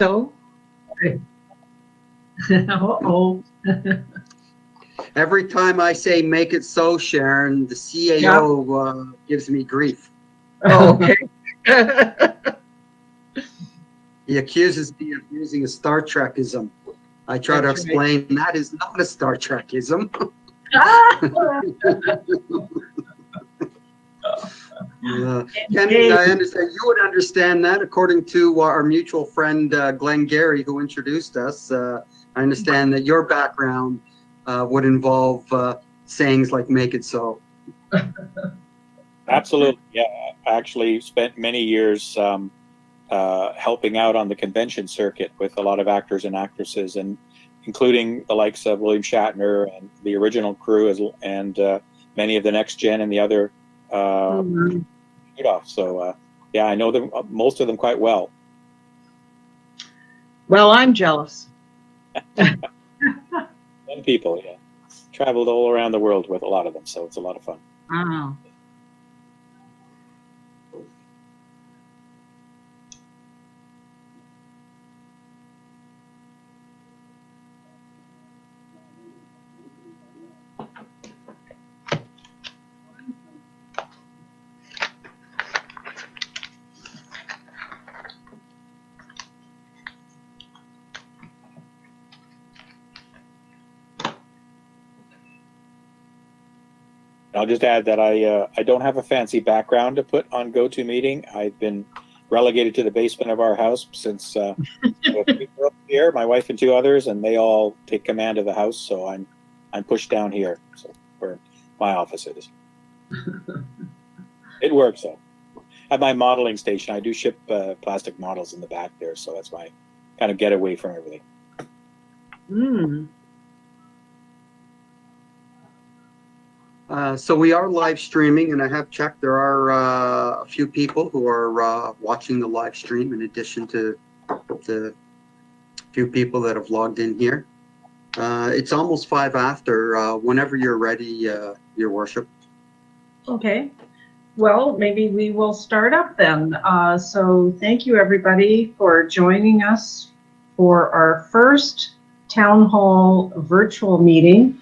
So, uh-oh. Every time I say make it so, Sharon, the CAO gives me grief. Oh, okay. He accuses me of using a Star Trekism. I try to That's explain that is not a Star Trekism. Ken, I understand you would understand that, according to our mutual friend Glenn Gary, who introduced us. I understand that your background would involve sayings like "make it so." Absolutely, yeah. I actually spent many years helping out on the convention circuit with a lot of actors and actresses, and including the likes of William Shatner and the original crew, and many of the Next Gen and the other. So yeah, I know them, most of them, quite well. Well, I'm jealous. Some people, yeah, traveled all around the world with a lot of them, so it's a lot of fun. Wow. I'll just add that I don't have a fancy background to put on GoToMeeting. I've been relegated to the basement of our house since here, my wife and two others, and they all take command of the house. So I'm pushed down here, so where my office is. It works though. At my modeling station, I do ship plastic models in the back there, so that's my kind of getaway from everything. So we are live streaming, and I have checked. There are a few people who are watching the live stream, in addition to the few people that have logged in here. It's almost 5 after. Whenever you're ready, Your Worship. Okay. Well, maybe we will start up then. So thank you, everybody, for joining us for our first Town Hall virtual meeting.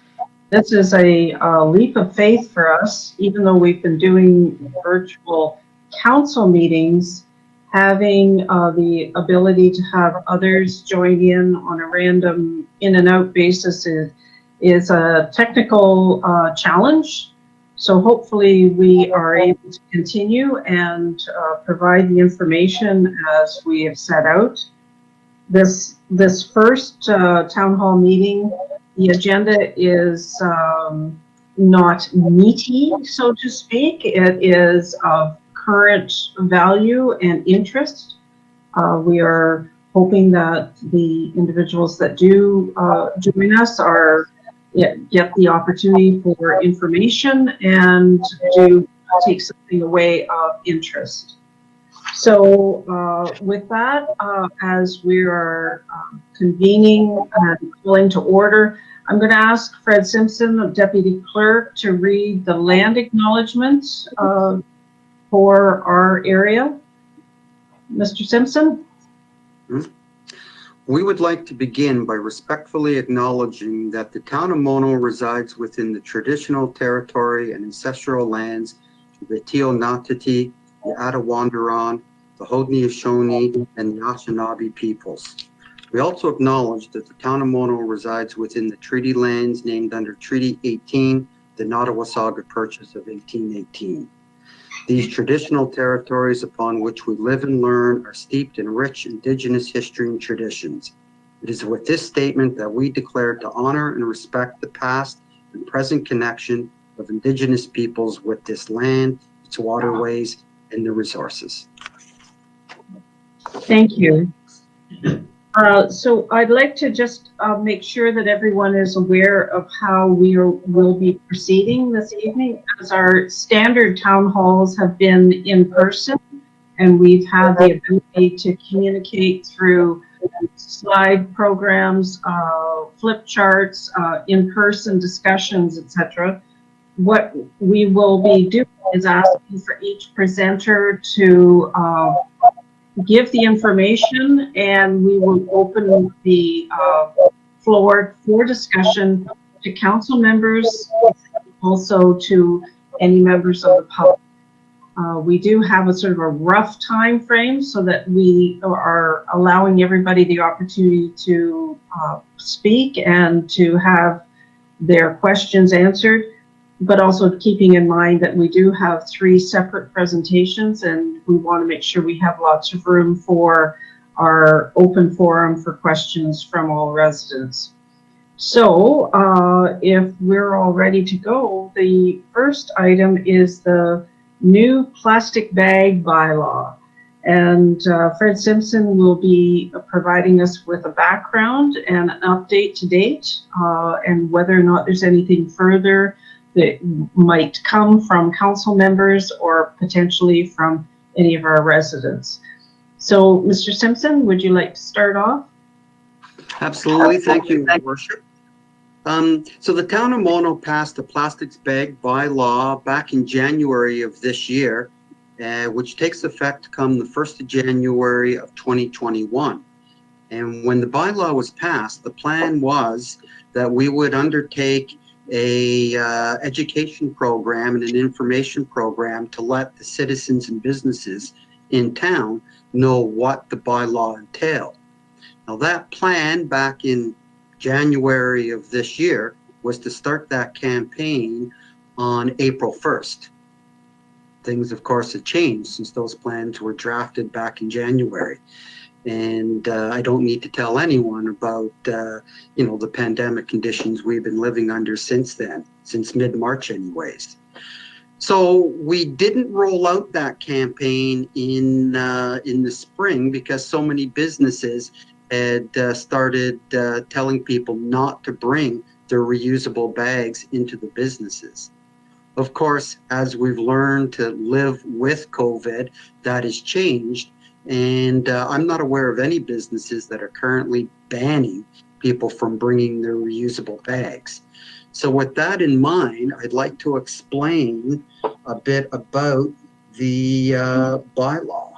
This is a leap of faith for us, even though we've been doing virtual council meetings. Having the ability to have others join in on a random in and out basis is a technical challenge. So hopefully we are able to continue and provide the information as we have set out. This first town hall meeting, the agenda is not meaty, so to speak. It is of current value and interest. We are hoping that the individuals that do join us get the opportunity for information and do take something away of interest. So with that, as we are convening and calling to order, I'm going to ask Fred Simpson, Deputy Clerk, to read the land acknowledgement for our area. Mr. Simpson? We would like to begin by respectfully acknowledging that the town of Mono resides within the traditional territory and ancestral lands of the Teonatati, the Attawandaron, the Haudenosaunee, and the Anishinaabe peoples. We also acknowledge that the town of Mono resides within the treaty lands named under Treaty 18, the Nottawasaga Purchase of 1818. These traditional territories upon which we live and learn are steeped in rich Indigenous history and traditions. It is with this statement that we declare to honor and respect the past and present connection of Indigenous peoples with this land, its waterways, and the resources. Thank you. So I'd like to just make sure that everyone is aware of how we will be proceeding this evening, as our standard town halls have been in person, and we've had the ability to communicate through slide programs, flip charts, in-person discussions, etc. What we will be doing is asking for each presenter to give the information, and we will open the floor for discussion to council members, also to any members of the public. We do have a sort of a rough time frame so that we are allowing everybody the opportunity to speak and to have their questions answered, but also keeping in mind that we do have 3 separate presentations, and we want to make sure we have lots of room for our open forum for questions from all residents. So if we're all ready to go, the first item is the new plastic bag bylaw. And Fred Simpson will be providing us with a background and an update to date, and whether or not there's anything further that might come from council members or potentially from any of our residents. So, Mr. Simpson, would you like to start off? Absolutely. Thank you, Your Worship. So the town of Mono passed a plastics bag bylaw back in January of this year, which takes effect come the 1st of January of 2021. And when the bylaw was passed, the plan was that we would undertake a education program and an information program to let the citizens and businesses in town know what the bylaw entailed. Now that plan back in January of this year was to start that campaign on April 1st. Things, of course, have changed since those plans were drafted back in January. And I don't need to tell anyone about, you know, the pandemic conditions we've been living under since then, since mid-March anyways. So we didn't roll out that campaign in the spring because so many businesses had started telling people not to bring their reusable bags into the businesses. Of course, as we've learned to live with COVID, that has changed. And I'm not aware of any businesses that are currently banning people from bringing their reusable bags. So with that in mind, I'd like to explain a bit about the bylaw.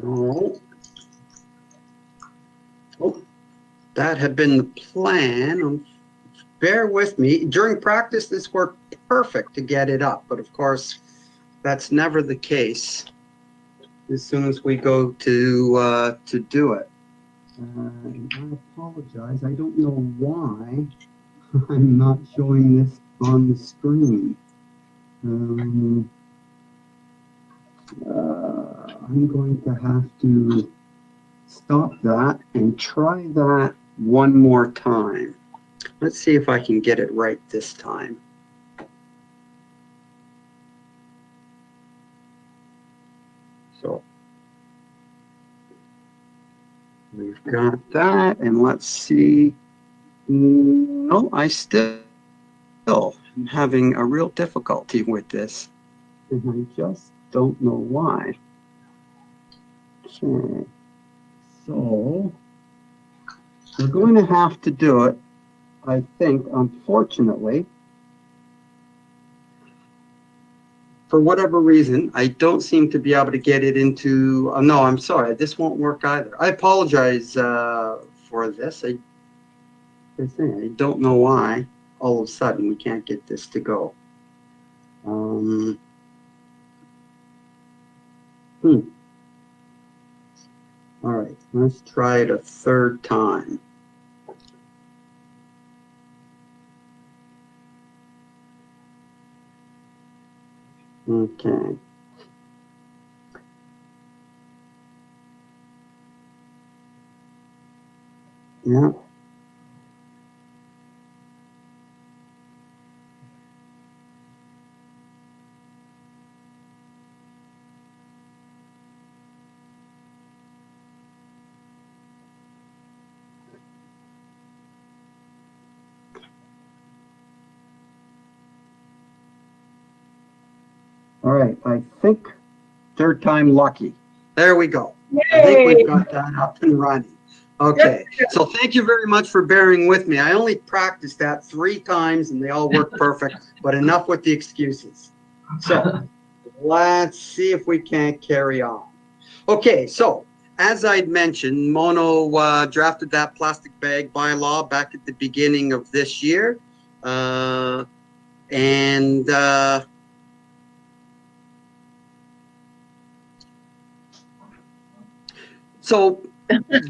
Oh, that had been the plan. Bear with me. During practice, this worked perfect to get it up, but of course, that's never the case as soon as we go to do it. I apologize. I don't know why I'm not showing this on the screen. I'm going to have to stop that and try that one more time. Let's see if I can get it right this time. So we've got that, and let's see. No, I still am having a real difficulty with this, and I just don't know why. Okay, so we're going to have to do it, I think, unfortunately. For whatever reason, I don't seem to be able to get it into, no, I'm sorry, this won't work either. I apologize for this. I don't know why all of a sudden we can't get this to go. All right, let's try it a third time. Okay. Yeah. All right, I think third time lucky. There we go. Yay. I think we've got that up and running. Okay, so thank you very much for bearing with me. I only practiced that 3 times and they all worked perfect, but enough with the excuses. So let's see if we can't carry on. Okay, so as I'd mentioned, Mono drafted that plastic bag bylaw back at the beginning of this year. So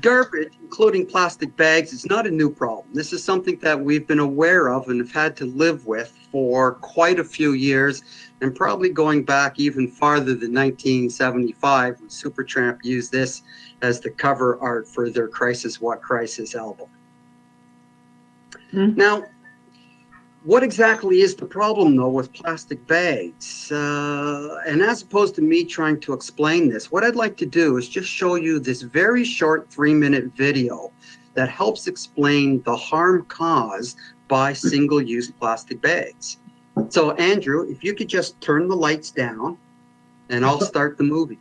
garbage, including plastic bags, is not a new problem. This is something that we've been aware of and have had to live with for quite a few years, and probably going back even farther than 1975, when Supertramp used this as the cover art for their Crisis What Crisis album. Now, what exactly is the problem, though, with plastic bags? And as opposed to me trying to explain this, what I'd like to do is just show you this very short 3-minute video that helps explain the harm caused by single-use plastic bags. So, Andrew, if you could just turn the lights down, and I'll start the movie.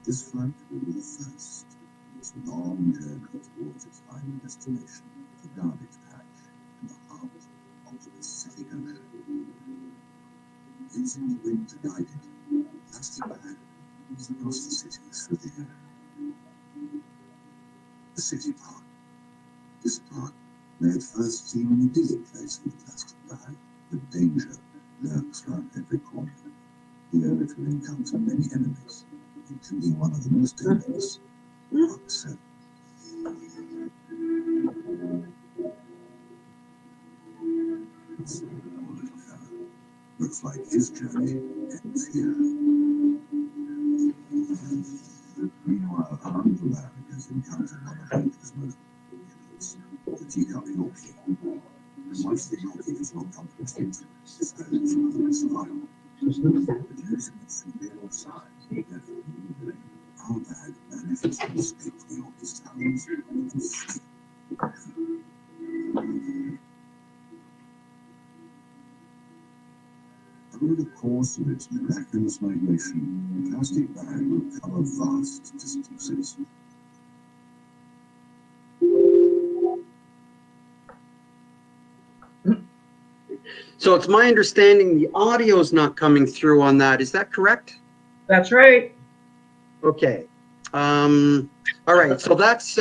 This flight will be the first in its long journey towards its final destination, the garbage patch in the heart of the Pacific Ocean. Using the wind to guide it, the plastic bag moves across the city through the air. The city park. This park may at first seem an idyllic place for the plastic bag, but danger lurks round every corner. Here it will encounter many enemies, including one of the most dangerous, oxen. Poor little fellow. Looks like his journey ends here. Meanwhile, armed lad has encountered one of nature's most enemies, the teacup Yorkie. And once the Yorkie does not come to its hint, this goes from the survival. But using its superior size, our bag manages to escape the Yorkie's talons and flee. Over the course of its miraculous migration, the plastic bag will cover vast distances. So it's my understanding the audio is not coming through on that. Is that correct? That's right. Okay. All right. So that's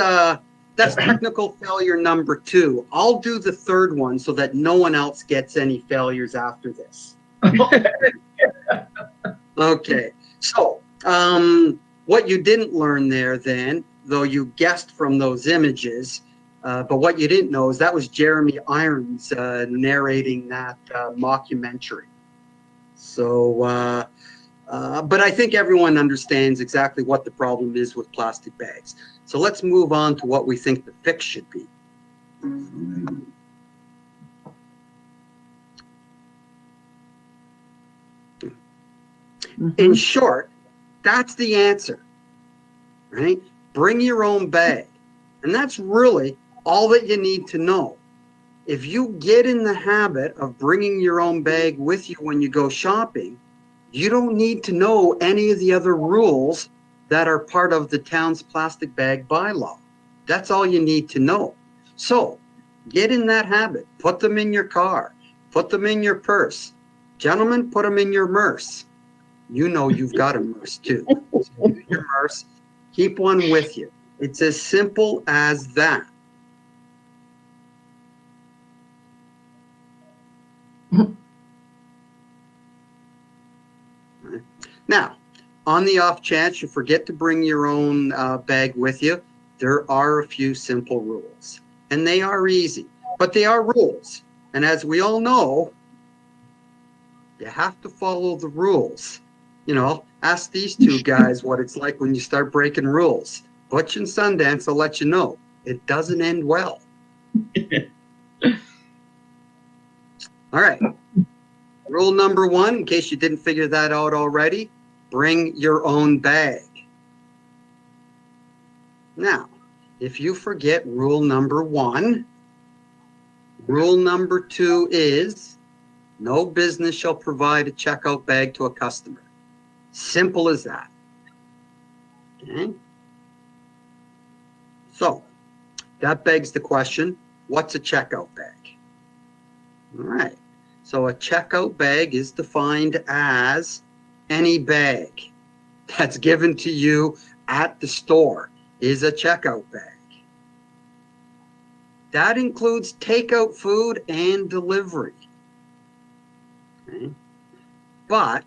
technical failure number 2. I'll do the third one so that no one else gets any failures after this. Okay. So what you didn't learn there then, though you guessed from those images, but what you didn't know is that was Jeremy Irons narrating that mockumentary. So, but I think everyone understands exactly what the problem is with plastic bags. So let's move on to what we think the fix should be. In short, that's the answer, right? Bring your own bag. And that's really all that you need to know. If you get in the habit of bringing your own bag with you when you go shopping, you don't need to know any of the other rules that are part of the town's plastic bag bylaw. That's all you need to know. So get in that habit. Put them in your car. Put them in your purse. Gentlemen, put them in your MERS. You know you've got a MERS too. So your MERS, keep one with you. It's as simple as that. Now, on the off chance you forget to bring your own bag with you, there are a few simple rules. And they are easy, but they are rules. And as we all know, you have to follow the rules. You know, ask these two guys what it's like when you start breaking rules. Butch and Sundance will let you know it doesn't end well. All right. Rule number 1, in case you didn't figure that out already, bring your own bag. Now, if you forget rule number 1, rule number 2 is no business shall provide a checkout bag to a customer. Simple as that. Okay. So that begs the question, what's a checkout bag? All right. So a checkout bag is defined as any bag that's given to you at the store is a checkout bag. That includes takeout food and delivery. Okay. But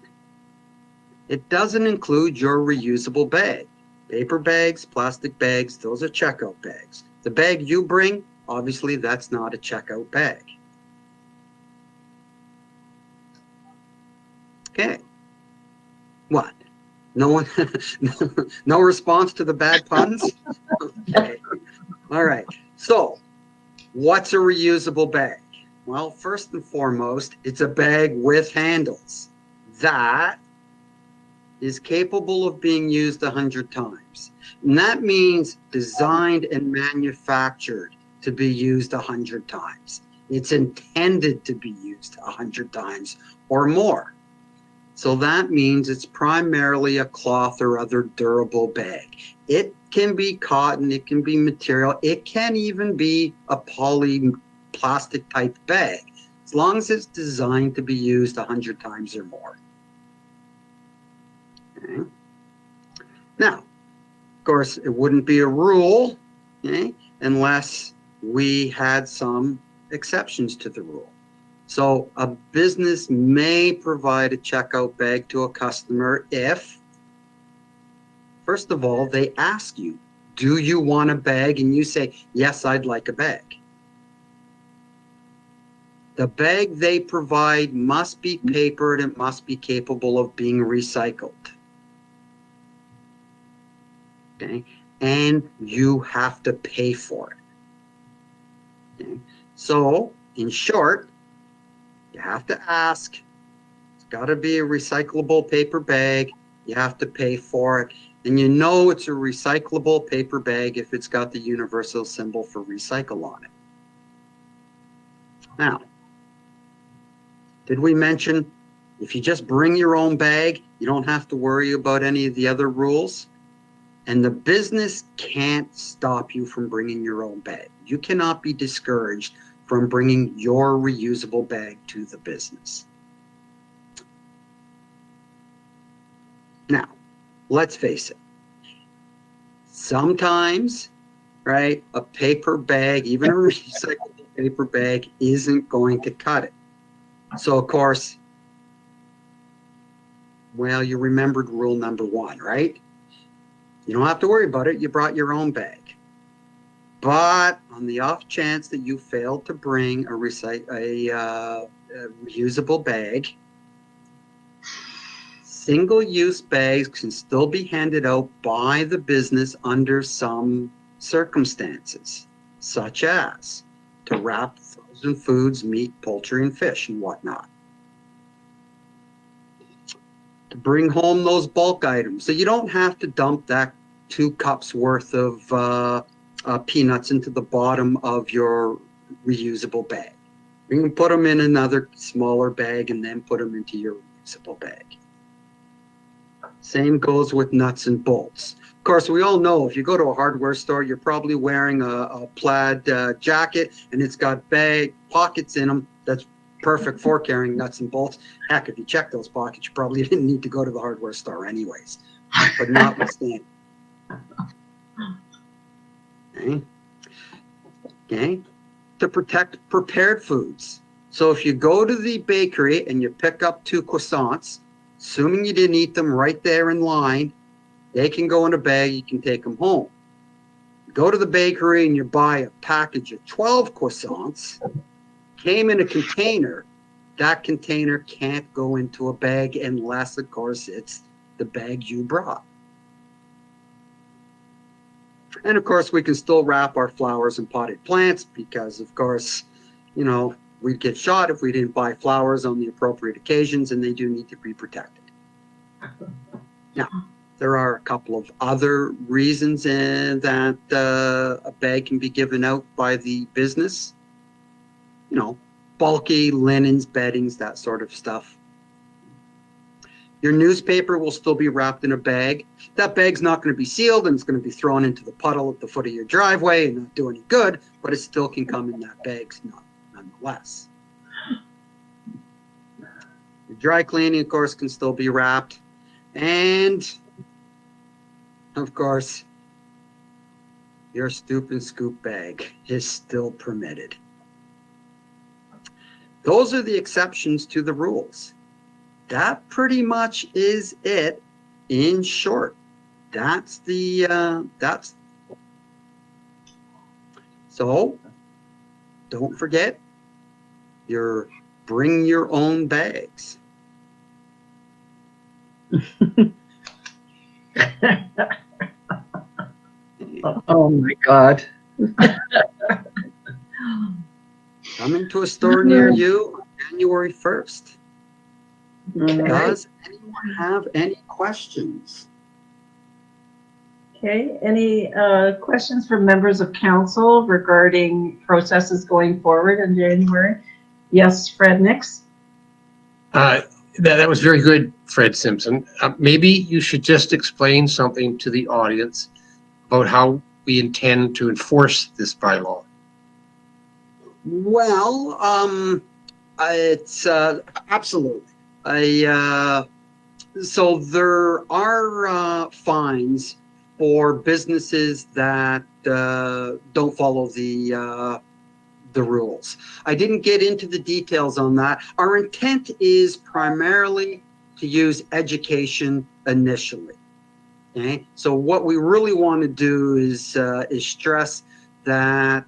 it doesn't include your reusable bag. Paper bags, plastic bags, those are checkout bags. The bag you bring, obviously that's not a checkout bag. Okay. What? No one, no response to the bad puns? Okay. All right. So, what's a reusable bag? Well, first and foremost, it's a bag with handles that is capable of being used 100 times. And that means designed and manufactured to be used 100 times. It's intended to be used 100 times or more. So that means it's primarily a cloth or other durable bag. It can be cotton, it can be material, it can even be a poly plastic type bag, as long as it's designed to be used 100 times or more. Okay. Now, of course, it wouldn't be a rule, okay, unless we had some exceptions to the rule. So a business may provide a checkout bag to a customer if, first of all, they ask you, do you want a bag? And you say, yes, I'd like a bag. The bag they provide must be papered and must be capable of being recycled. Okay, and you have to pay for it. Okay, so in short, you have to ask. It's got to be a recyclable paper bag. You have to pay for it. And you know it's a recyclable paper bag if it's got the universal symbol for recycle on it. Now, did we mention if you just bring your own bag, you don't have to worry about any of the other rules? And the business can't stop you from bringing your own bag. You cannot be discouraged from bringing your reusable bag to the business. Now, let's face it. Sometimes, right, a paper bag, even a recyclable paper bag, isn't going to cut it. So, of course, well, you remembered rule number 1, right? You don't have to worry about it. You brought your own bag. But on the off chance that you failed to bring a reusable bag, single-use bags can still be handed out by the business under some circumstances, such as to wrap frozen foods, meat, poultry, and fish, and whatnot. To bring home those bulk items. So you don't have to dump that 2 cups worth of peanuts into the bottom of your reusable bag. You can put them in another smaller bag and then put them into your reusable bag. Same goes with nuts and bolts. Of course, we all know if you go to a hardware store, you're probably wearing a plaid jacket and it's got bag pockets in them. That's perfect for carrying nuts and bolts. Heck, if you check those pockets, you probably didn't need to go to the hardware store anyways. But notwithstanding. Okay. Okay. To protect prepared foods. So if you go to the bakery and you pick up 2 croissants, assuming you didn't eat them right there in line, they can go in a bag, you can take them home. You go to the bakery and you buy a package of 12 croissants, came in a container, that container can't go into a bag unless, of course, it's the bag you brought. And of course, we can still wrap our flowers and potted plants because, of course, we'd get shot if we didn't buy flowers on the appropriate occasions, and they do need to be protected. Now, there are a couple of other reasons that a bag can be given out by the business. Bulky linens, beddings, that sort of stuff. Your newspaper will still be wrapped in a bag. That bag's not going to be sealed, and it's going to be thrown into the puddle at the foot of your driveway and not do any good, but it still can come in that bag nonetheless. Your dry cleaning, of course, can still be wrapped. And, of course, your stoop and scoop bag is still permitted. Those are the exceptions to the rules. That pretty much is it in short. So don't forget your bring your own bags. Oh my God. Coming to a store near you on January 1st. Does anyone have any questions? Okay, any questions from members of council regarding processes going forward in January? Yes, Fred Nix? That was very good, Fred Simpson. Maybe you should just explain something to the audience about how we intend to enforce this bylaw. Well, it's absolutely. So there are fines for businesses that don't follow the rules. I didn't get into the details on that. Our intent is primarily to use education initially. Okay, so what we really want to do is stress that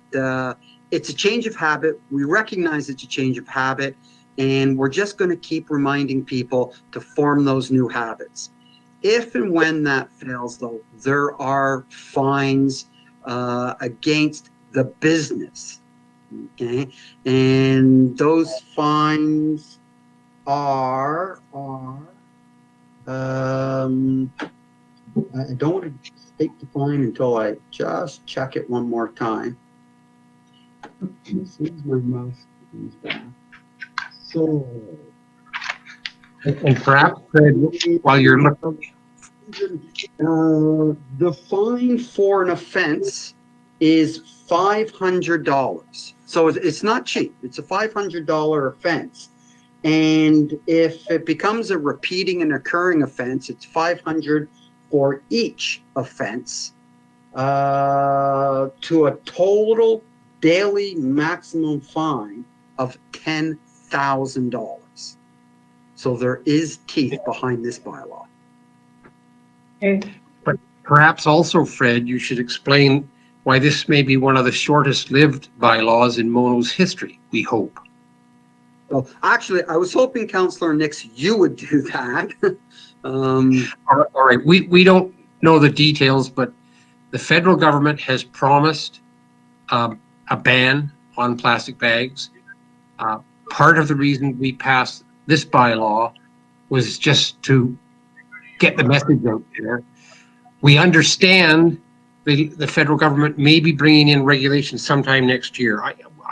it's a change of habit. We recognize it's a change of habit, and we're just going to keep reminding people to form those new habits. If and when that fails, though, there are fines against the business. Okay, and those fines are I don't want to state the fine until I just check it one more time. This is my mouse. So, And perhaps, Fred, while you're looking, the fine for an offense is $500. So it's not cheap. It's a $500 offense. And if it becomes a repeating and occurring offense, it's $500 for each offense to a total daily maximum fine of $10,000. So there is teeth behind this bylaw. Okay. but perhaps also, Fred, you should explain why this may be one of the shortest lived bylaws in Mono's history, we hope. Well, actually, I was hoping, Councillor Nix, you would do that. All right, we don't know the details, but the federal government has promised a ban on plastic bags. Part of the reason we passed this bylaw was just to get the message out there. We understand the federal government may be bringing in regulations sometime next year.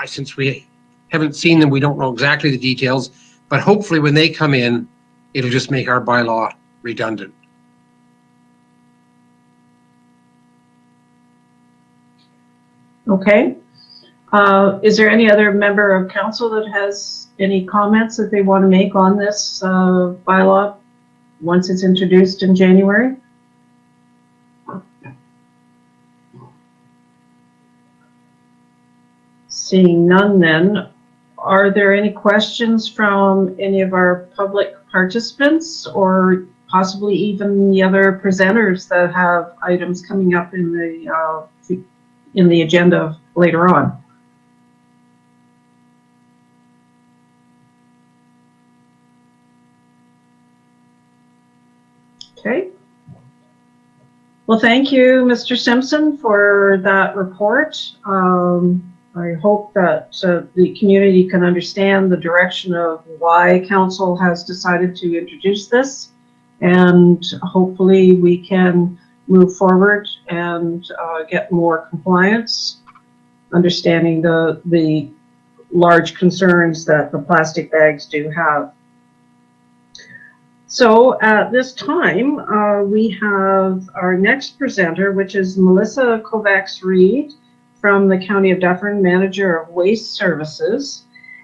Since we haven't seen them, we don't know exactly the details, but hopefully when they come in, it'll just make our bylaw redundant. Okay. Is there any other member of council that has any comments that they want to make on this bylaw once it's introduced in January? Seeing none then, are there any questions from any of our public participants or possibly even the other presenters that have items coming up in the agenda later on? Okay. Well, thank you, Mr. Simpson, for that report. I hope that the community can understand the direction of why council has decided to introduce this, and hopefully we can move forward and get more compliance, understanding the large concerns that the plastic bags do have. So at this time, we have our next presenter, which is Melissa Kovacs-Reed from the County of Dufferin, Manager of Waste Services.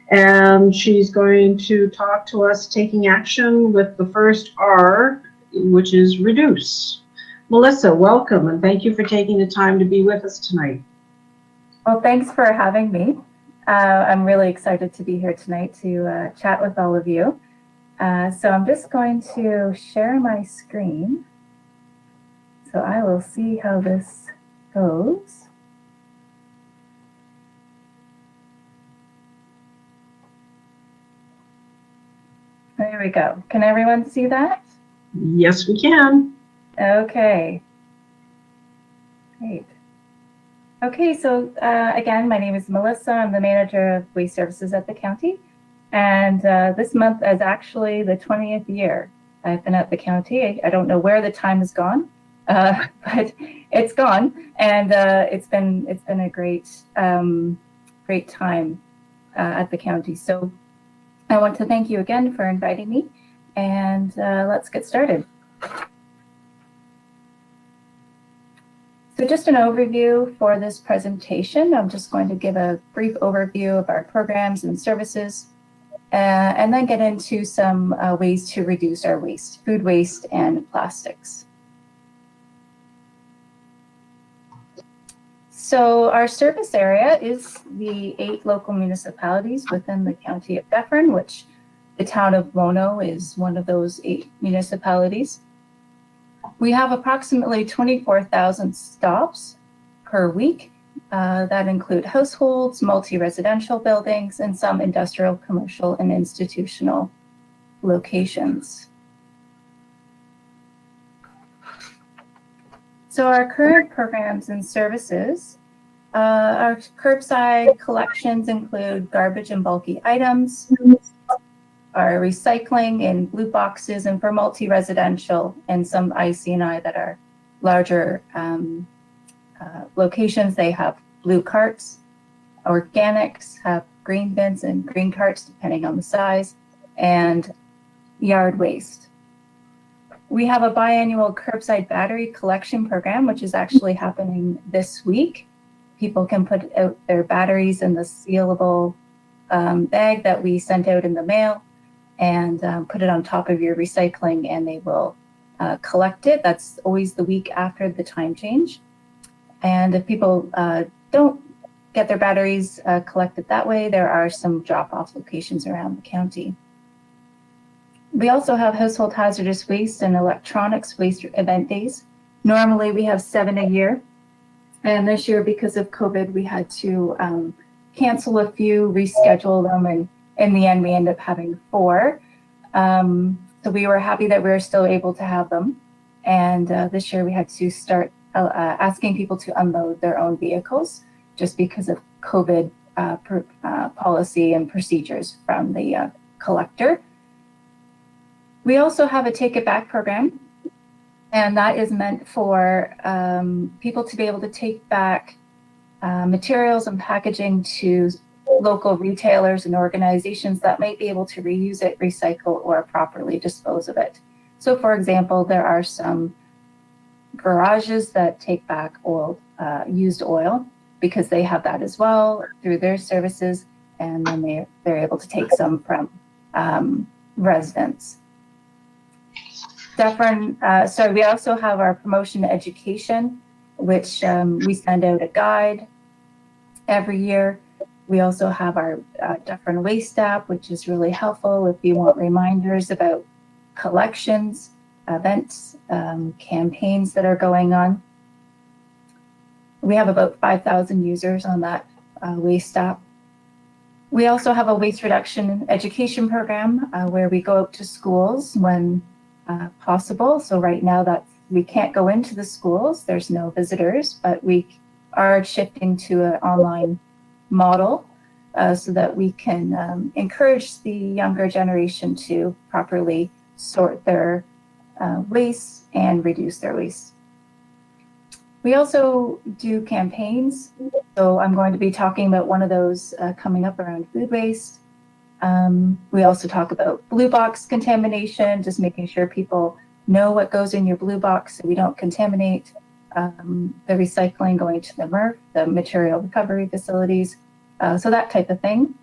And she's going to talk to us taking action with the first R, which is reduce. Melissa, welcome, and thank you for taking the time to be with us tonight. Well, thanks for having me. I'm really excited to be here tonight to chat with all of you. So I'm just going to share my screen. So I will see how this goes. There we go. Can everyone see that? Yes, we can. Okay. Great. Okay, so again, my name is Melissa. I'm the Manager of Waste Services at the county. And this month is actually the 20th year I've been at the county. I don't know where the time has gone, but it's gone, and it's been a great great time at the county. So I want to thank you again for inviting me, and let's get started. So just an overview for this presentation. I'm just going to give a brief overview of our programs and services. And then get into some ways to reduce our waste, food waste and plastics. So our service area is the 8 local municipalities within the County of Dufferin, which the town of Lono is one of those 8 municipalities. We have approximately 24,000 stops per week. That include households, multi-residential buildings, and some industrial, commercial, and institutional locations. So our current programs and services, our curbside collections include garbage and bulky items, our recycling in blue boxes, and for multi-residential and some IC&I that are larger locations, they have blue carts. Organics have green bins and green carts, depending on the size, and yard waste. We have a biannual curbside battery collection program, which is actually happening this week. People can put out their batteries in the sealable bag that we sent out in the mail and put it on top of your recycling, and they will collect it. That's always the week after the time change. And if people don't get their batteries collected that way, there are some drop-off locations around the county. We also have household hazardous waste and electronics waste event days. Normally we have 7 a year. And this year, because of COVID, we had to cancel a few, reschedule them, and in the end, we ended up having 4. So we were happy that we were still able to have them. And this year we had to start asking people to unload their own vehicles just because of COVID policy and procedures from the collector. We also have a Take It Back program, and that is meant for people to be able to take back materials and packaging to local retailers and organizations that might be able to reuse it, recycle, or properly dispose of it. So for example, there are some garages that take back old, used oil because they have that as well through their services, and then they're able to take some from residents. Dufferin, so we also have our promotion education, which we send out a guide every year. We also have our Dufferin Waste app, which is really helpful if you want reminders about collections, events, campaigns that are going on. We have about 5,000 users on that waste app. We also have a waste reduction education program where we go out to schools when possible. So right now that's we can't go into the schools. There's no visitors, but we are shifting to an online model so that we can encourage the younger generation to properly sort their waste and reduce their waste. We also do campaigns. So I'm going to be talking about one of those coming up around food waste. We also talk about blue box contamination, just making sure people know what goes in your blue box so we don't contaminate the recycling going to the MRF, the material recovery facilities, so that type of thing.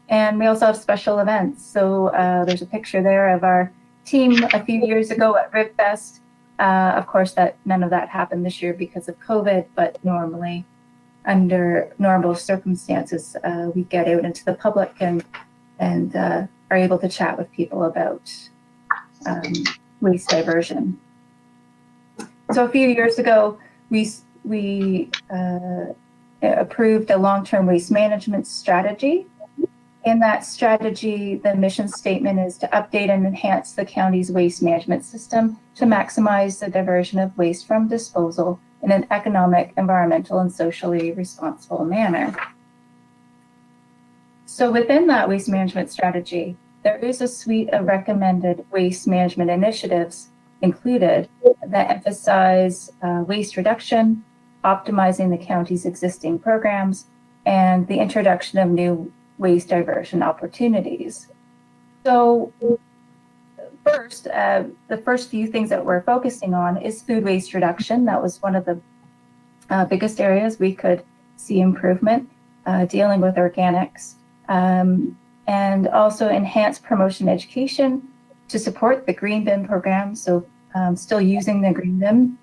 And we also have special events. So there's a picture there of our team a few years ago at RibFest. Of course, none of that happened this year because of COVID, but normally, under normal circumstances, we get out into the public and are able to chat with people about waste diversion. So a few years ago, we approved a long-term waste management strategy. In that strategy, the mission statement is to update and enhance the county's waste management system to maximize the diversion of waste from disposal in an economic, environmental, and socially responsible manner. So within that waste management strategy, there is a suite of recommended waste management initiatives included that emphasize waste reduction, optimizing the county's existing programs, and the introduction of new waste diversion opportunities. So first, the first few things that we're focusing on is food waste reduction. That was one of the biggest areas we could see improvement, dealing with organics, and also enhanced promotion education to support the green bin program. So still using the green bin,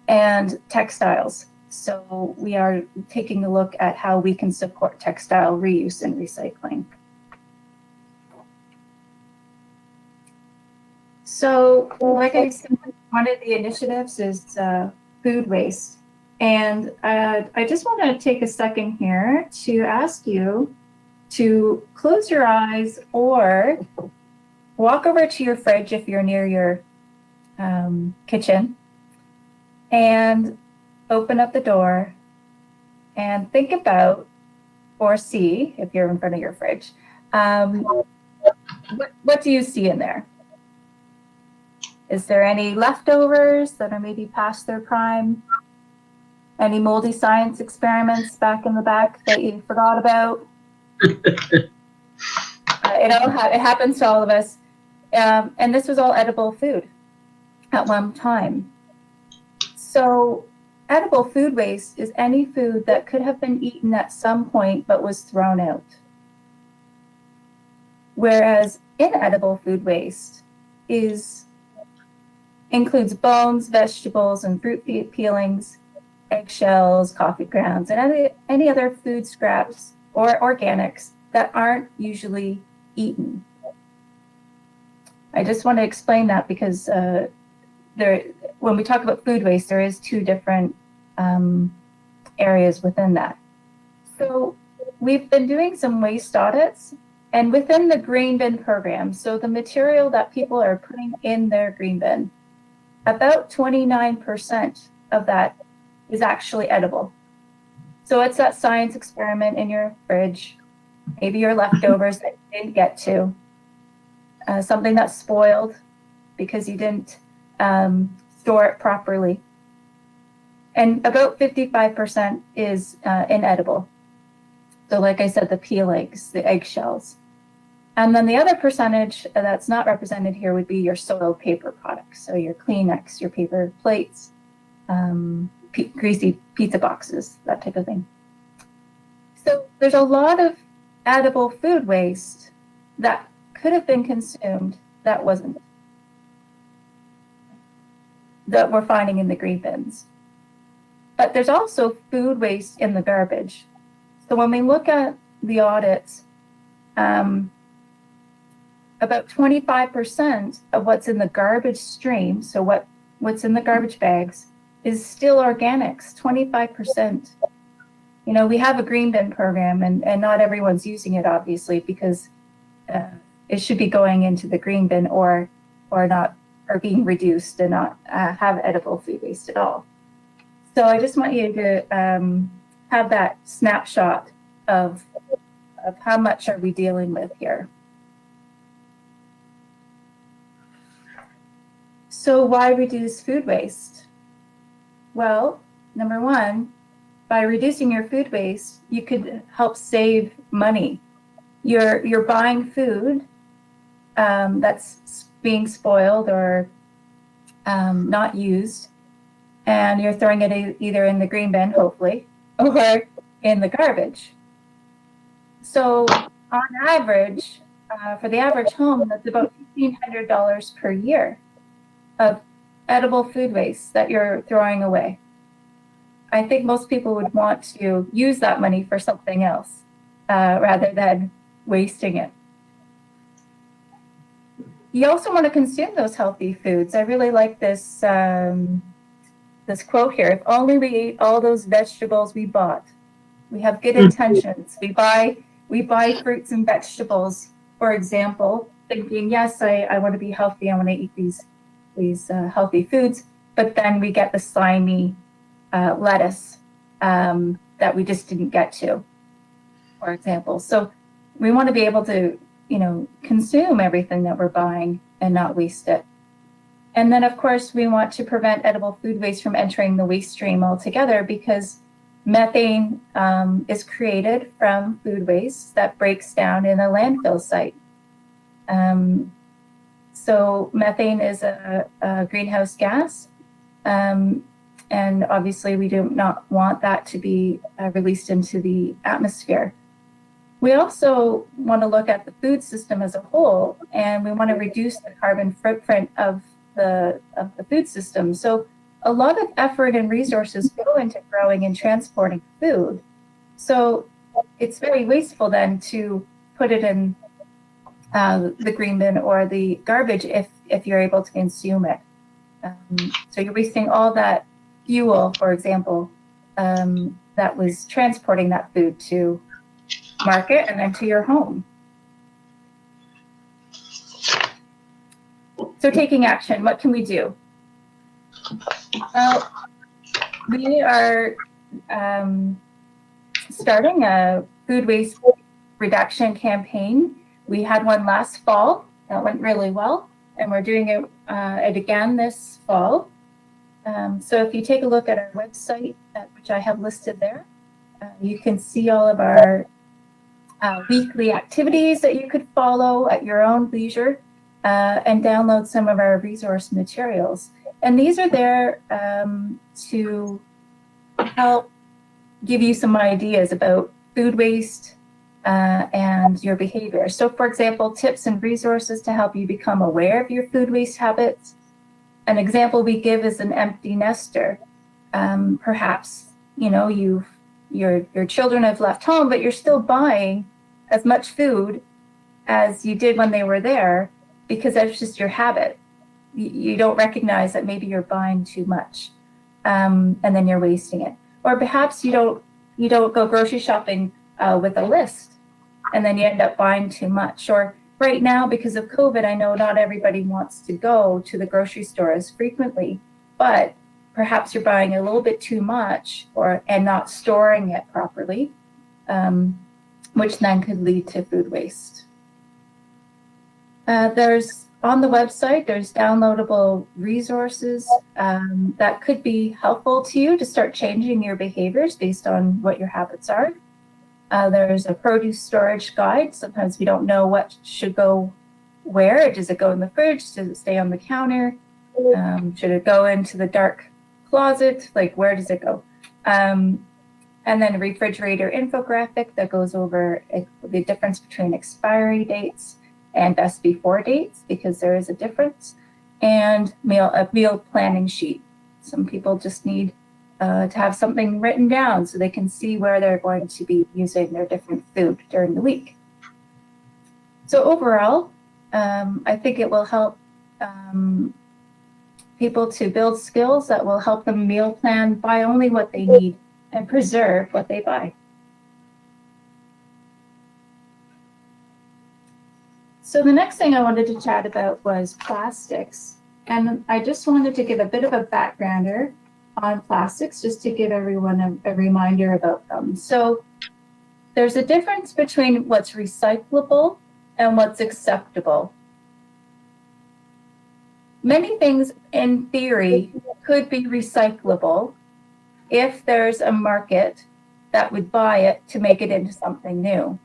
and textiles. So we are taking a look at how we can support textile reuse and recycling. So like I said, one of the initiatives is food waste. And I just want to take a second here to ask you to close your eyes or walk over to your fridge if you're near your kitchen and open up the door and think about or see, if you're in front of your fridge, what do you see in there? Is there any leftovers that are maybe past their prime? Any moldy science experiments back in the back that you forgot about? It happens to all of us. And this was all edible food at one time. So edible food waste is any food that could have been eaten at some point but was thrown out. Whereas inedible food waste includes bones, vegetables, and fruit peelings, eggshells, coffee grounds, and any other food scraps or organics that aren't usually eaten. I just want to explain that because when we talk about food waste, there is two different areas within that. So we've been doing some waste audits, and within the green bin program, so the material that people are putting in their green bin, about 29% of that is actually edible. So it's that science experiment in your fridge, maybe your leftovers that you didn't get to, something that's spoiled because you didn't store it properly. And about 55% is inedible. So like I said, the peelings, the eggshells. And then the other percentage that's not represented here would be your soiled paper products. So your Kleenex, your paper plates, greasy pizza boxes, that type of thing. So there's a lot of edible food waste that could have been consumed that wasn't, that we're finding in the green bins. But there's also food waste in the garbage. So when we look at the audits, about 25% of what's in the garbage stream, so what's in the garbage bags, is still organics, 25%. You know, we have a green bin program and not everyone's using it, obviously, because it should be going into the green bin or not are being reduced and not have edible food waste at all. So I just want you to have that snapshot of how much are we dealing with here. So why reduce food waste? Well, number one, by reducing your food waste, you could help save money. You're buying food that's being spoiled or not used, and you're throwing it either in the green bin, hopefully, or in the garbage. So on average, for the average home, that's about $1,500 per year of edible food waste that you're throwing away. I think most people would want to use that money for something else rather than wasting it. You also want to consume those healthy foods. I really like this this quote here. If only we ate all those vegetables we bought. We have good intentions. We buy fruits and vegetables, for example, thinking, yes, I want to be healthy. I want to eat these healthy foods. But then we get the slimy lettuce that we just didn't get to, for example. So we want to be able to, consume everything that we're buying and not waste it. And then, of course, we want to prevent edible food waste from entering the waste stream altogether, because methane is created from food waste that breaks down in a landfill site. So methane is a greenhouse gas. And obviously we do not want that to be released into the atmosphere. We also want to look at the food system as a whole, and we want to reduce the carbon footprint of the food system. So a lot of effort and resources go into growing and transporting food. So it's very wasteful then to put it in the green bin or the garbage if you're able to consume it. So you're wasting all that fuel, for example, that was transporting that food to market and then to your home. So taking action, what can we do? Well, we are starting a food waste reduction campaign. We had one last fall that went really well, and we're doing it again this fall. So if you take a look at our website, which I have listed there, you can see all of our weekly activities that you could follow at your own leisure and download some of our resource materials. And these are there to help give you some ideas about food waste and your behavior. So for example, tips and resources to help you become aware of your food waste habits. An example we give is an empty nester. Perhaps, your children have left home, but you're still buying as much food as you did when they were there, because that's just your habit. You don't recognize that maybe you're buying too much, and then you're wasting it. Or perhaps you don't go grocery shopping with a list, and then you end up buying too much. Or right now, because of COVID, I know not everybody wants to go to the grocery store as frequently, but perhaps you're buying a little bit too much and not storing it properly, which then could lead to food waste. There's on the website, there's downloadable resources that could be helpful to you to start changing your behaviors based on what your habits are. There's a produce storage guide. Sometimes we don't know what should go where. Does it go in the fridge? Does it stay on the counter? Should it go into the dark closet? Like, where does it go? And then a refrigerator infographic that goes over the difference between expiry dates and best before dates, because there is a difference, and a meal planning sheet. Some people just need to have something written down so they can see where they're going to be using their different food during the week. So overall, I think it will help people to build skills that will help them meal plan, buy only what they need, and preserve what they buy. So the next thing I wanted to chat about was plastics. And I just wanted to give a bit of a backgrounder on plastics, just to give everyone a reminder about them. So there's a difference between what's recyclable and what's acceptable. Many things in theory could be recyclable if there's a market that would buy it to make it into something new.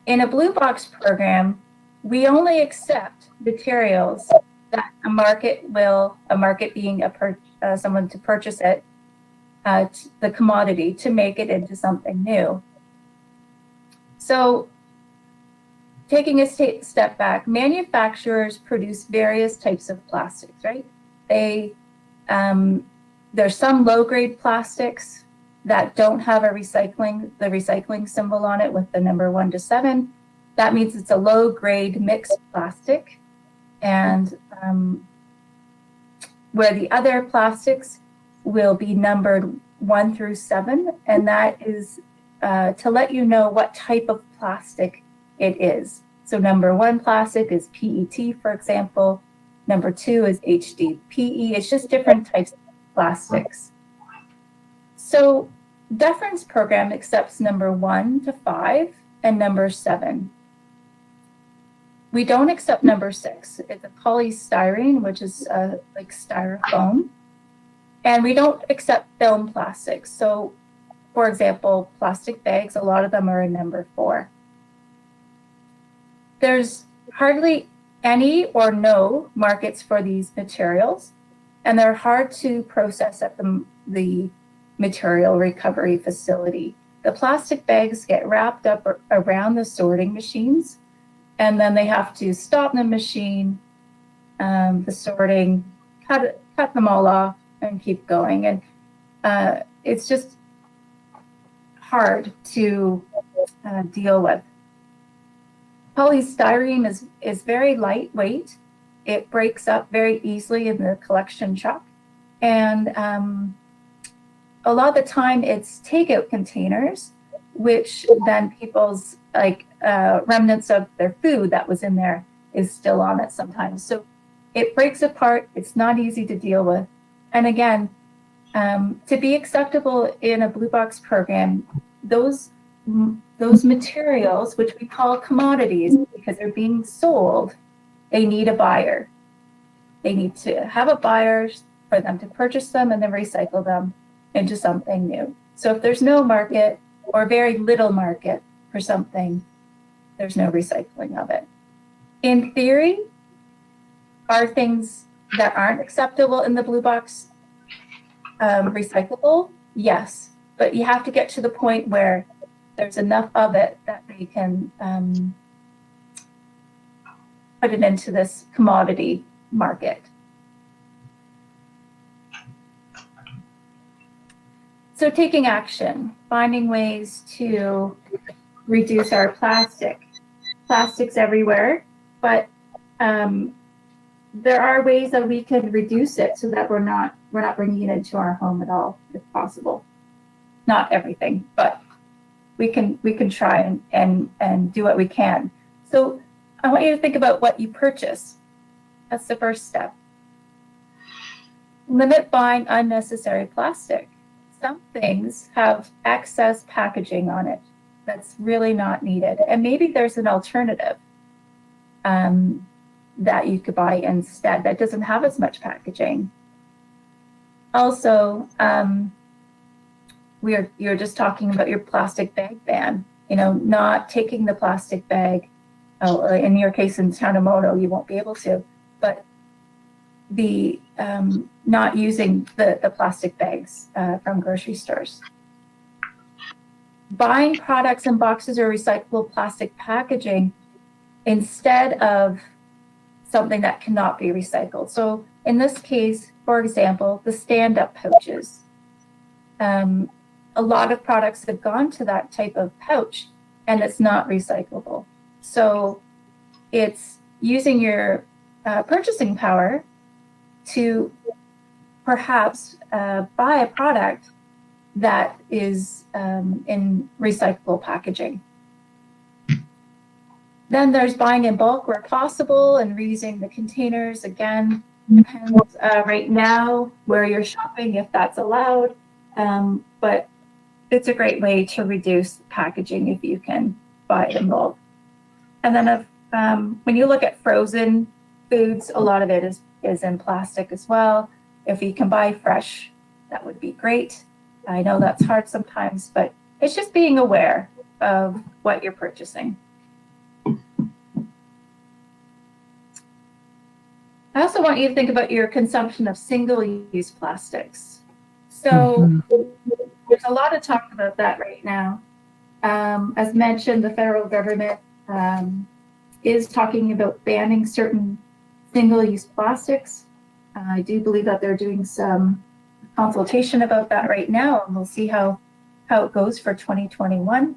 In a blue box program, we only accept materials that a market being someone to purchase it, the commodity, to make it into something new. So taking a step back, manufacturers produce various types of plastics, right? There's some low-grade plastics that don't have the recycling symbol on it with the number 1 to 7. That means it's a low-grade mixed plastic. And where the other plastics will be numbered 1 through 7, and that is to let you know what type of plastic it is. So number 1 plastic is PET, for example. Number 2 is HDPE. It's just different types of plastics. So Dufferin's program accepts number 1 to 5 and number 7. We don't accept number 6. It's a polystyrene, which is like styrofoam. And we don't accept film plastics. So, for example, plastic bags, a lot of them are in number 4. There's hardly any or no markets for these materials, and they're hard to process at the material recovery facility. The plastic bags get wrapped up around the sorting machines, and then they have to stop the machine, the sorting, cut them all off, and keep going. And it's just hard to deal with. Polystyrene is very lightweight. It breaks up very easily in the collection truck. And a lot of the time it's takeout containers, which then people's remnants of their food that was in there is still on it sometimes. So it breaks apart. It's not easy to deal with. And again, to be acceptable in a blue box program, those materials, which we call commodities because they're being sold, they need a buyer. They need to have a buyer for them to purchase them and then recycle them into something new. So if there's no market or very little market for something, there's no recycling of it. In theory, are things that aren't acceptable in the blue box recyclable? Yes, but you have to get to the point where there's enough of it that they can put it into this commodity market. So taking action, finding ways to reduce our plastics everywhere, but there are ways that we can reduce it so that we're not bringing it into our home at all, if possible. Not everything, but we can try and do what we can. So I want you to think about what you purchase. That's the first step. Limit buying unnecessary plastic. Some things have excess packaging on it that's really not needed. And maybe there's an alternative that you could buy instead that doesn't have as much packaging. Also, you're just talking about your plastic bag ban, not taking the plastic bag. In your case, in town of Mono, you won't be able to, but the not using the plastic bags from grocery stores. Buying products in boxes or recyclable plastic packaging instead of something that cannot be recycled. So in this case, for example, the stand-up pouches. A lot of products have gone to that type of pouch and it's not recyclable. So it's using your purchasing power to perhaps buy a product that is in recyclable packaging. Then there's buying in bulk where possible and reusing the containers. Again, depends right now where you're shopping, if that's allowed. But it's a great way to reduce packaging if you can buy it in bulk. And then when you look at frozen foods, a lot of it is in plastic as well. If you can buy fresh, that would be great. I know that's hard sometimes, but it's just being aware of what you're purchasing. I also want you to think about your consumption of single-use plastics. So there's a lot of talk about that right now. As mentioned, the federal government is talking about banning certain single-use plastics. I do believe that they're doing some consultation about that right now, and we'll see how it goes for 2021.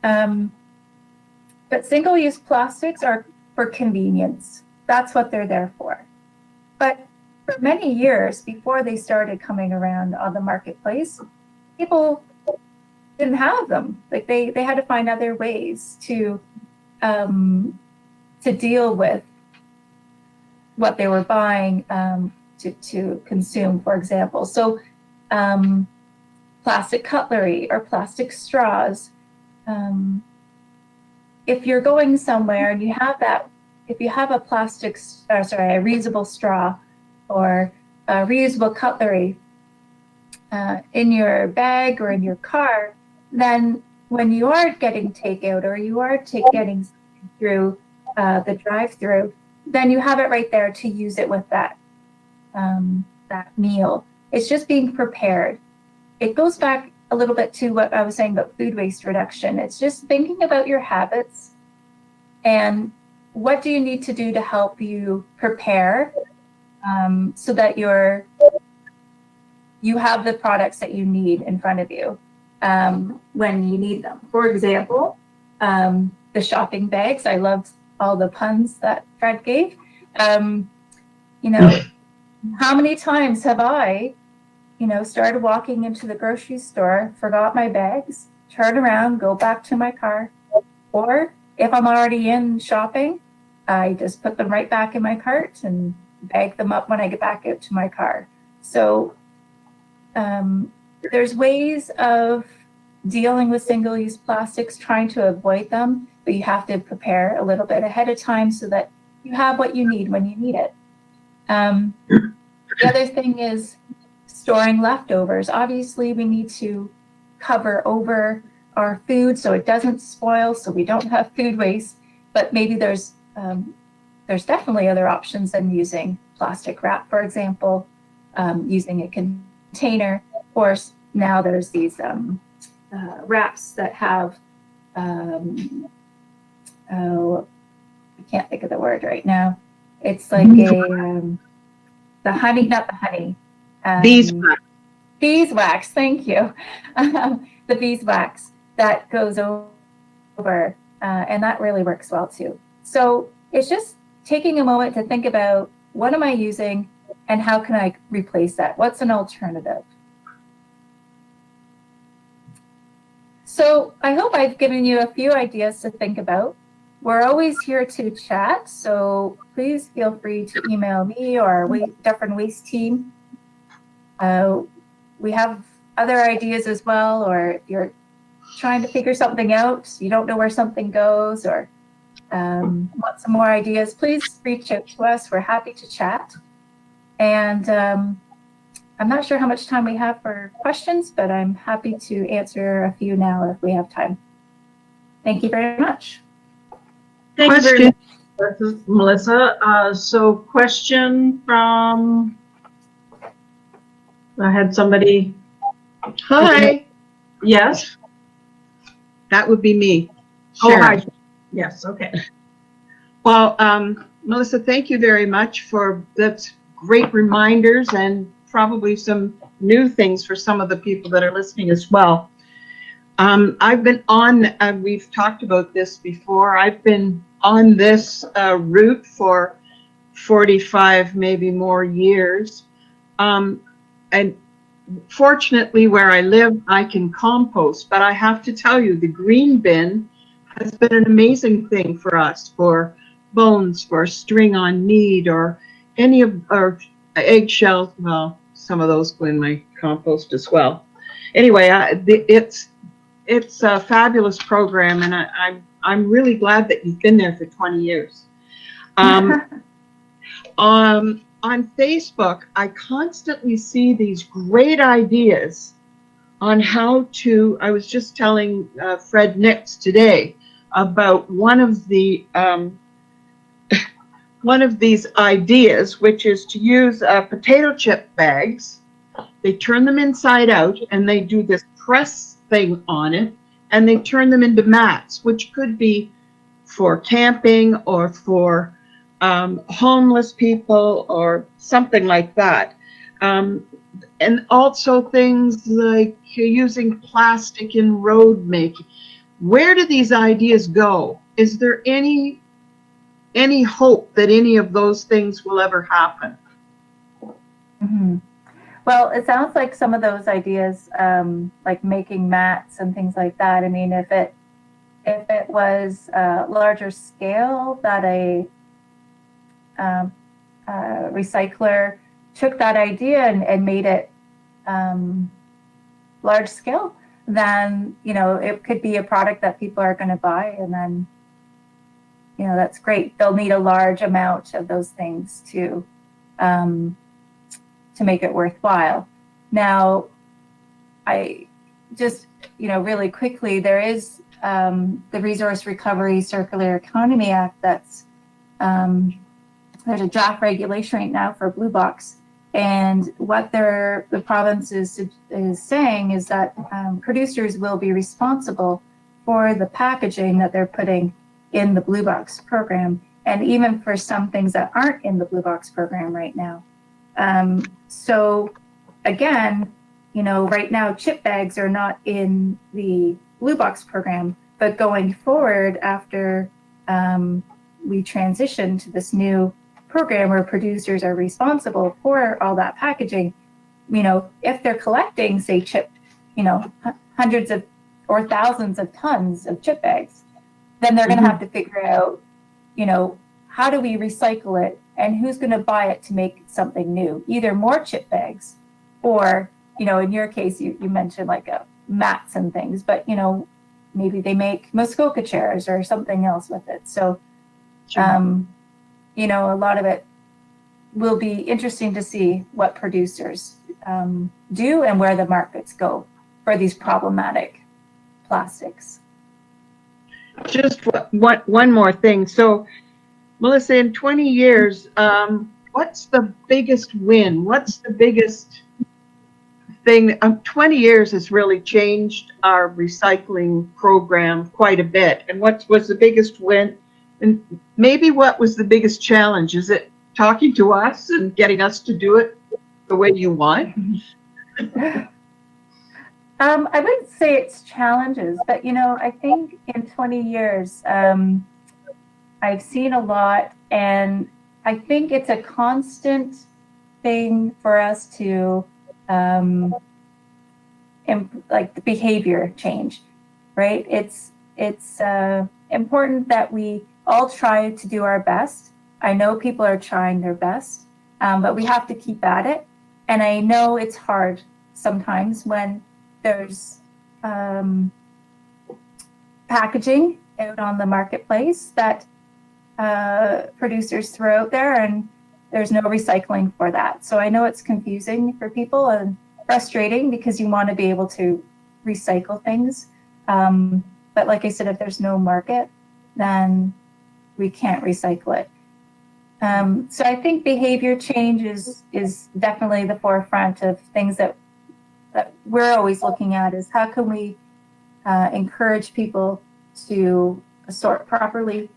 But single-use plastics are for convenience. That's what they're there for. But for many years before they started coming around on the marketplace, people didn't have them. Like they had to find other ways to deal with what they were buying to consume, for example. So plastic cutlery or plastic straws. If you're going somewhere and you have that, if you have a reusable straw or reusable cutlery in your bag or in your car, then when you are getting takeout or you are getting through the drive-through, then you have it right there to use it with that meal. It's just being prepared. It goes back a little bit to what I was saying about food waste reduction. It's just thinking about your habits and what do you need to do to help you prepare so that you have the products that you need in front of you when you need them. For example, the shopping bags. I loved all the puns that Fred gave. How many times have I, started walking into the grocery store, forgot my bags, turn around, go back to my car, or if I'm already in shopping, I just put them right back in my cart and bag them up when I get back out to my car. So there's ways of dealing with single-use plastics, trying to avoid them, but you have to prepare a little bit ahead of time so that you have what you need when you need it. The other thing is storing leftovers. Obviously, we need to cover over our food so it doesn't spoil, so we don't have food waste, but maybe there's definitely other options than using plastic wrap, for example, using a container. Of course, now there's these wraps that have, I can't think of the word right now. It's like the honey, not the honey. Beeswax, thank you. The beeswax that goes over, and that really works well too. So it's just taking a moment to think about what am I using and how can I replace that? What's an alternative? So I hope I've given you a few ideas to think about. We're always here to chat, so please feel free to email me or our Dufferin Waste team. We have other ideas as well, or if you're trying to figure something out, you don't know where something goes, or want some more ideas, please reach out to us. We're happy to chat. And I'm not sure how much time we have for questions, but I'm happy to answer a few now if we have time. Thank you very much. Thank you very much, Melissa. So question from, I had somebody. Hi, Yes? that would be me. Oh, Sharon. hi. Yes, okay. Well, Melissa, thank you very much for that's great reminders and probably some new things for some of the people that are listening as well. I've been on, we've talked about this before, I've been on this route for 45, maybe more years. And fortunately, where I live, I can compost, but I have to tell you, the green bin has been an amazing thing for us, for bones, for string on need, or any of our eggshells. Well, some of those go in my compost as well. Anyway, it's a fabulous program, and I'm really glad that you've been there for 20 years. On Facebook, I constantly see these great ideas on how to. I was just telling Fred Nix today about one of these ideas, which is to use potato chip bags. They turn them inside out, and they do this press thing on it, and they turn them into mats, which could be for camping or for homeless people or something like that. And also things like using plastic in road making. Where do these ideas go? Is there any hope that any of those things will ever happen? Mm-hmm. Well, it sounds like some of those ideas, like making mats and things like that. I mean, if it was larger scale, that a recycler took that idea and made it large scale, then it could be a product that people are going to buy, and then that's great. They'll need a large amount of those things to make it worthwhile. Now, I just really quickly, there is the Resource Recovery Circular Economy Act. That's there's a draft regulation right now for Blue Box, and what the province is saying is that producers will be responsible for the packaging that they're putting in the Blue Box program, and even for some things that aren't in the Blue Box program right now. So again, right now chip bags are not in the Blue Box program, but going forward after we transition to this new program where producers are responsible for all that packaging, if they're collecting, say, chip, hundreds of or thousands of tons of chip bags, then they're going to have to figure out, how do we recycle it, and who's going to buy it to make something new, either more chip bags or, in your case, you mentioned like mats and things, but, maybe they make Muskoka chairs or something else with it. So, a lot of it will be interesting to see what producers do and where the markets go for these problematic plastics. Just one more thing. So, Melissa, in 20 years, what's the biggest win? What's the biggest thing? 20 years has really changed our recycling program quite a bit. And what was the biggest win? And maybe what was the biggest challenge? Is it talking to us and getting us to do it the way you want? I wouldn't say it's challenges, but I think in 20 years, I've seen a lot, and I think it's a constant thing for us to like the behavior change, right? It's important that we all try to do our best. I know people are trying their best, but we have to keep at it. And I know it's hard sometimes when there's packaging out on the marketplace that producers throw out there, and there's no recycling for that. So I know it's confusing for people and frustrating because you want to be able to recycle things. But like I said, if there's no market, then we can't recycle it. So I think behavior change is definitely the forefront of things that we're always looking at, is how can we encourage people to sort properly.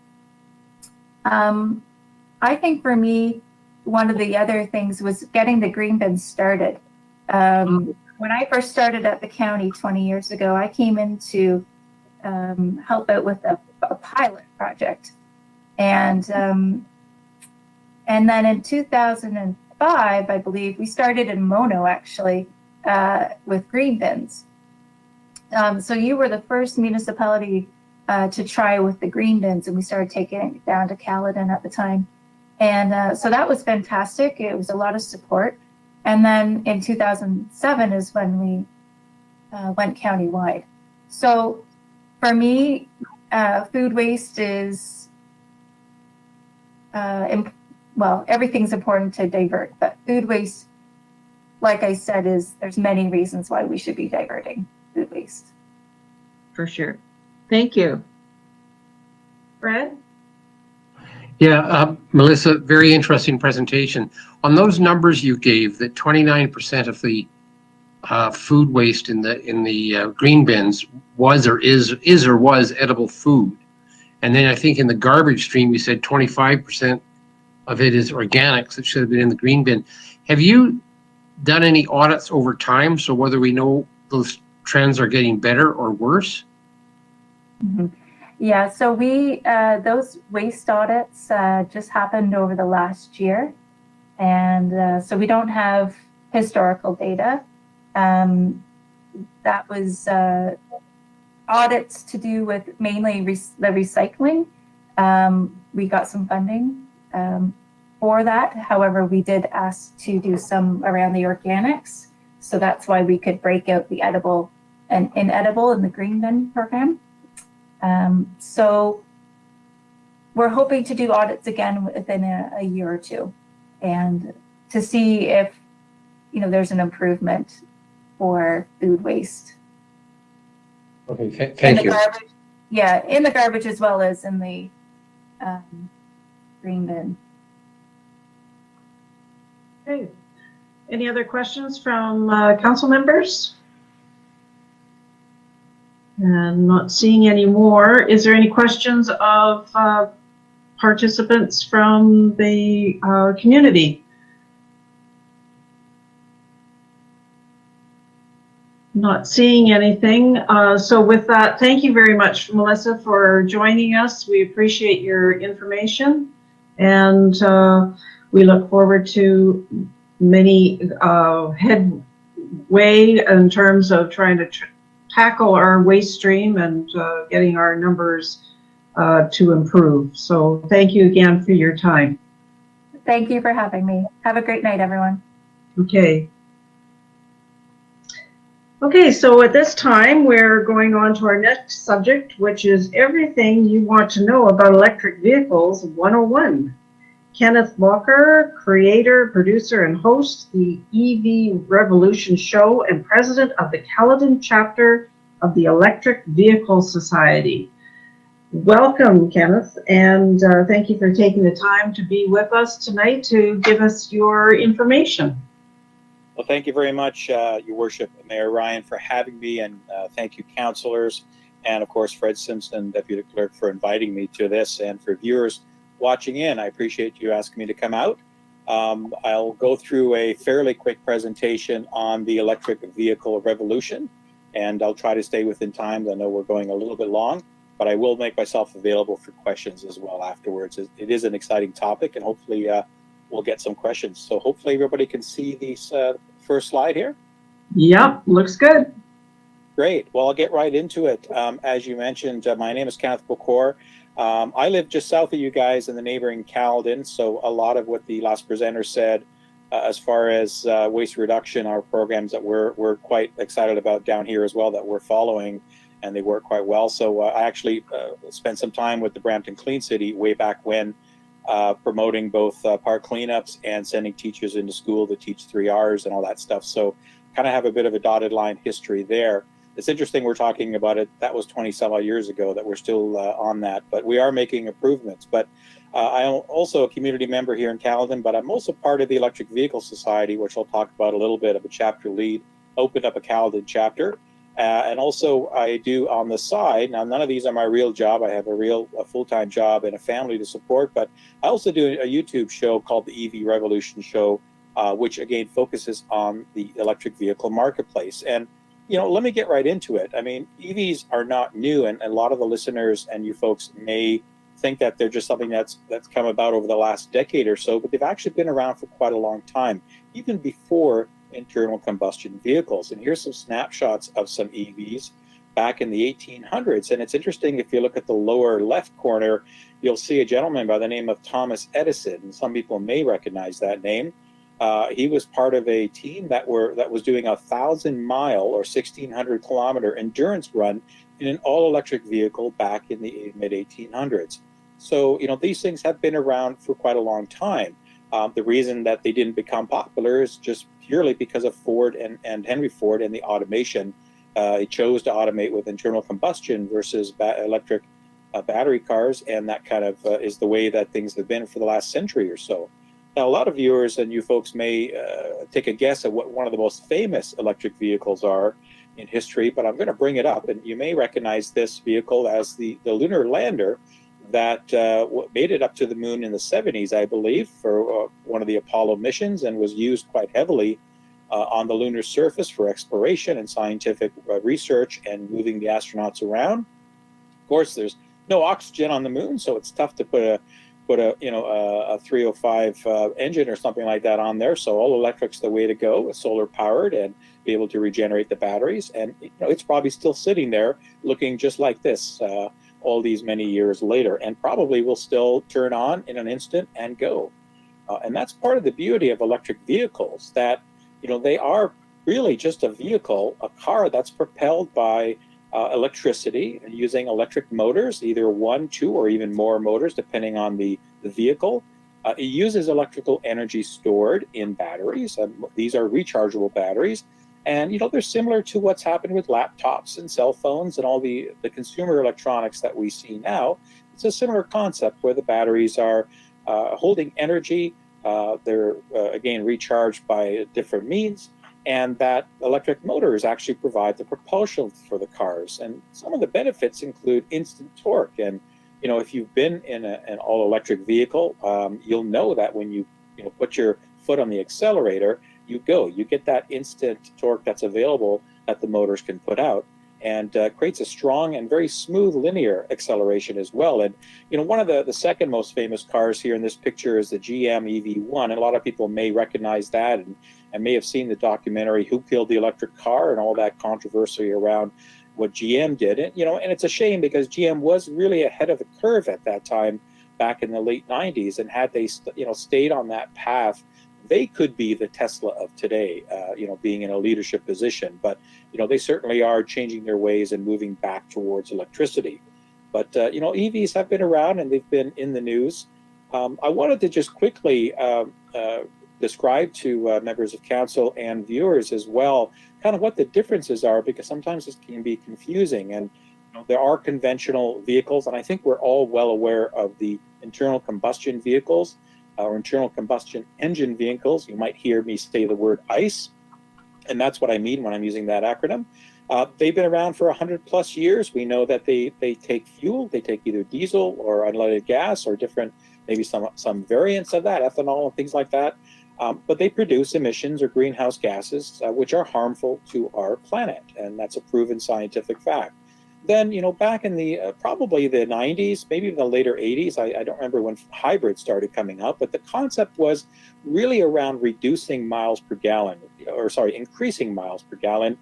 I think for me, one of the other things was getting the green bins started. When I first started at the county 20 years ago, I came in to help out with a pilot project. And then in 2005, I believe, we started in Mono, actually, with green bins. So you were the first municipality to try with the green bins, and we started taking it down to Caledon at the time. And so that was fantastic. It was a lot of support. And then in 2007 is when we went countywide. So for me, food waste is, well, everything's important to divert, but food waste, like I said, there's many reasons why we should be diverting food waste. For sure. Thank you. Fred? Yeah, Melissa, very interesting presentation. On those numbers you gave, that 29% of the food waste in the green bins was or was edible food, and then I think in the garbage stream you said 25% of it is organics that should have been in the green bin. Have you done any audits over time, so whether we know those trends are getting better or worse? Mm-hmm. Yeah, so we those waste audits just happened over the last year, and so we don't have historical data. That was audits to do with mainly the recycling. We got some funding for that. However, we did ask to do some around the organics, so that's why we could break out the edible and inedible in the green bin program. So we're hoping to do audits again within a year or two, and to see if, there's an improvement for food waste. Okay, thank you. Garbage, yeah, in the garbage as well as in the green bin. Okay. Any other questions from council members? And not seeing any more. Is there any questions of participants from the community? Not seeing anything. So with that, thank you very much, Melissa, for joining us. We appreciate your information, and we look forward to many headway in terms of trying to tackle our waste stream and getting our numbers to improve. So thank you again for your time. Thank you for having me. Have a great night, everyone. Okay. Okay, so at this time, we're going on to our next subject, which is everything you want to know about electric vehicles 101. Kenneth Bokor, creator, producer, and host, the EV Revolution Show, and president of the Caledon chapter of the Electric Vehicle Society. Welcome, Kenneth, and thank you for taking the time to be with us tonight to give us your information. Well, thank you very much, Your Worship, Mayor Ryan, for having me, and thank you, councillors, and of course, Fred Simpson, Deputy Clerk, for inviting me to this, and for viewers watching in. I appreciate you asking me to come out. I'll go through a fairly quick presentation on the electric vehicle revolution, and I'll try to stay within time. I know we're going a little bit long, but I will make myself available for questions as well afterwards. It is an exciting topic, and hopefully we'll get some questions. So hopefully everybody can see these first slide here. Yep, looks good. Great. Well, I'll get right into it. As you mentioned, my name is Kenneth Bokor. I live just south of you guys in the neighboring Caledon, so a lot of what the last presenter said as far as waste reduction are programs that we're quite excited about down here as well, that we're following, and they work quite well. So I actually spent some time with the Brampton Clean City way back when, promoting both park cleanups and sending teachers into school to teach 3 Rs and all that stuff. So kind of have a bit of a dotted line history there. It's interesting we're talking about it. That was 20 some odd years ago that we're still on that, but we are making improvements. But I'm also a community member here in Caledon, but I'm also part of the Electric Vehicle Society, which I'll talk about a little bit of a chapter lead, opened up a Caledon chapter. And also I do on the side, now none of these are my real job. I have a full-time job and a family to support, but I also do a YouTube show called the EV Revolution Show, which again focuses on the electric vehicle marketplace. And let me get right into it. I mean, EVs are not new, and a lot of the listeners and you folks may think that they're just something that's come about over the last decade or so, but they've actually been around for quite a long time, even before internal combustion vehicles. And here's some snapshots of some EVs. back in the 1800s. And it's interesting, if you look at the lower left corner, you'll see a gentleman by the name of Thomas Edison. Some people may recognize that name. He was part of a team that was doing a 1,000-mile or 1,600-kilometer endurance run in an all-electric vehicle back in the mid-1800s. So, these things have been around for quite a long time. The reason that they didn't become popular is just purely because of Ford and Henry Ford and the automation. It chose to automate with internal combustion versus electric battery cars, and that kind of is the way that things have been for the last century or so. Now, a lot of viewers and you folks may take a guess at what one of the most famous electric vehicles are in history, but I'm going to bring it up, and you may recognize this vehicle as the lunar lander that made it up to the moon in the 70s, I believe, for one of the Apollo missions, and was used quite heavily on the lunar surface for exploration and scientific research and moving the astronauts around. Of course, there's no oxygen on the moon, so it's tough to put a 305 engine or something like that on there. So all electric's the way to go, solar powered, and be able to regenerate the batteries. And it's probably still sitting there looking just like this all these many years later, and probably will still turn on in an instant and go. And that's part of the beauty of electric vehicles, that they are really just a vehicle, a car that's propelled by electricity using electric motors, either 1, 2, or even more motors, depending on the vehicle. It uses electrical energy stored in batteries. These are rechargeable batteries. And, they're similar to what's happened with laptops and cell phones and all the consumer electronics that we see now. It's a similar concept where the batteries are holding energy. They're, again, recharged by different means. And that electric motors actually provide the propulsion for the cars. And some of the benefits include instant torque. And, if you've been in an all-electric vehicle, you'll know that when you put your foot on the accelerator, you get that instant torque that's available that the motors can put out, and creates a strong and very smooth linear acceleration as well. And one of the second most famous cars here in this picture is the GM EV1, and a lot of people may recognize that and may have seen the documentary Who Killed the Electric Car and all that controversy around what GM did. And and it's a shame, because GM was really ahead of the curve at that time back in the late 90s, and had they stayed on that path, they could be the Tesla of today, being in a leadership position. But, they certainly are changing their ways and moving back towards electricity. But, EVs have been around and they've been in the news. I wanted to just quickly describe to members of council and viewers as well kind of what the differences are, because sometimes this can be confusing. And there are conventional vehicles, and I think we're all well aware of the internal combustion vehicles, or internal combustion engine vehicles. You might hear me say the word ICE, and that's what I mean when I'm using that acronym. They've been around for 100+ years. We know that they take fuel. They take either diesel or unleaded gas, or different, maybe some variants of that, ethanol and things like that. But they produce emissions or greenhouse gases, which are harmful to our planet, and that's a proven scientific fact. Then, back in the probably the 90s, maybe even the later 80s, I don't remember when hybrids started coming up, but the concept was really around reducing miles per gallon, increasing miles per gallon,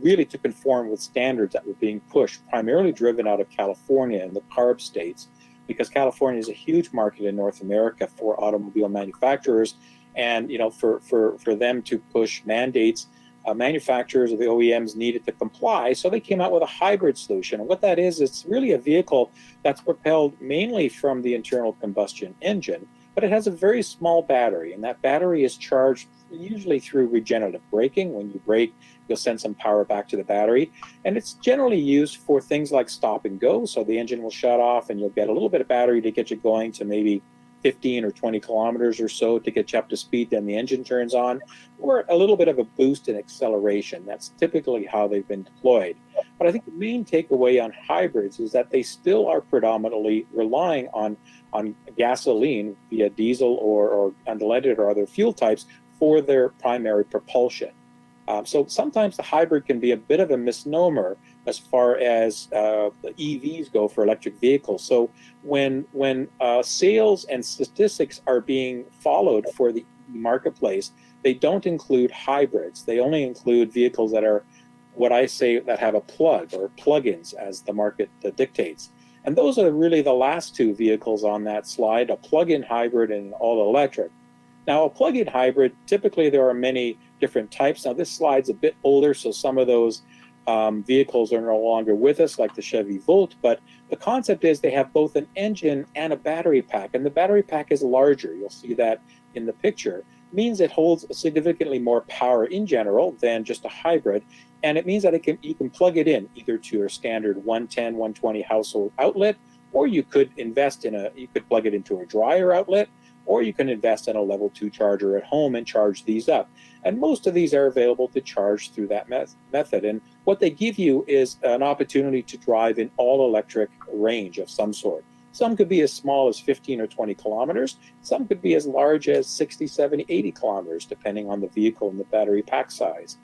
really to conform with standards that were being pushed, primarily driven out of California and the CARB states, because California is a huge market in North America for automobile manufacturers, and for them to push mandates, manufacturers or the OEMs needed to comply, so they came out with a hybrid solution. And what that is, it's really a vehicle that's propelled mainly from the internal combustion engine, but it has a very small battery, and that battery is charged usually through regenerative braking. When you brake, you'll send some power back to the battery, and it's generally used for things like stop and go. So the engine will shut off, and you'll get a little bit of battery to get you going to maybe 15 or 20 kilometers or so to get you up to speed, then the engine turns on, or a little bit of a boost in acceleration. That's typically how they've been deployed. But I think the main takeaway on hybrids is that they still are predominantly relying on gasoline via diesel or unleaded or other fuel types for their primary propulsion. So sometimes the hybrid can be a bit of a misnomer as far as the EVs go for electric vehicles. So when sales and statistics are being followed for the marketplace, they don't include hybrids. They only include vehicles that are what I say that have a plug or plugins as the market dictates. And those are really the last two vehicles on that slide, a plug-in hybrid and an all-electric. Now, a plug-in hybrid, typically there are many different types. Now, this slide's a bit older, so some of those vehicles are no longer with us, like the Chevy Volt, but the concept is they have both an engine and a battery pack, and the battery pack is larger. You'll see that in the picture. It means it holds significantly more power in general than just a hybrid, and it means that you can plug it in either to your standard 110, 120 household outlet, or you could you could plug it into a dryer outlet, or you can invest in a level 2 charger at home and charge these up. And most of these are available to charge through that method. And what they give you is an opportunity to drive in all electric range of some sort. Some could be as small as 15 or 20 kilometers. Some could be as large as 60, 70, 80 kilometers, depending on the vehicle and the battery pack size.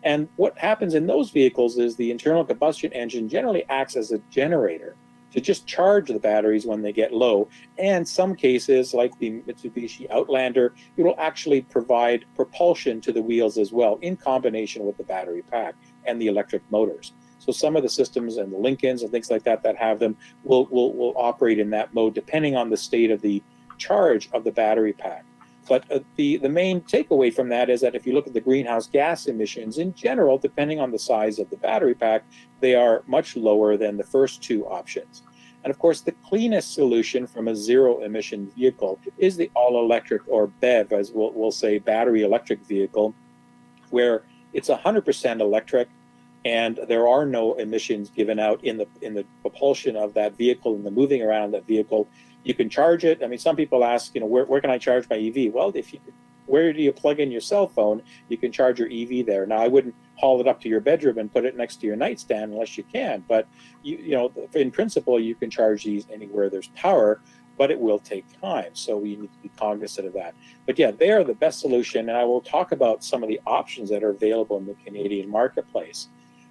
And what happens in those vehicles is the internal combustion engine generally acts as a generator to just charge the batteries when they get low. And some cases, like the Mitsubishi Outlander, it will actually provide propulsion to the wheels as well, in combination with the battery pack and the electric motors. So some of the systems and the Lincolns and things like that that have them will operate in that mode, depending on the state of the charge of the battery pack. But the main takeaway from that is that if you look at the greenhouse gas emissions in general, depending on the size of the battery pack, they are much lower than the first two options. And of course, the cleanest solution from a zero emission vehicle is the all electric, or BEV, as we'll say, battery electric vehicle, where it's 100% electric and there are no emissions given out in the propulsion of that vehicle and the moving around that vehicle. You can charge it. I mean, some people ask, where can I charge my EV? Well, where do you plug in your cell phone? You can charge your EV there. Now, I wouldn't haul it up to your bedroom and put it next to your nightstand unless you can. But in principle, you can charge these anywhere there's power, but it will take time. So we need to be cognizant of that. But yeah, they are the best solution. And I will talk about some of the options that are available in the Canadian marketplace.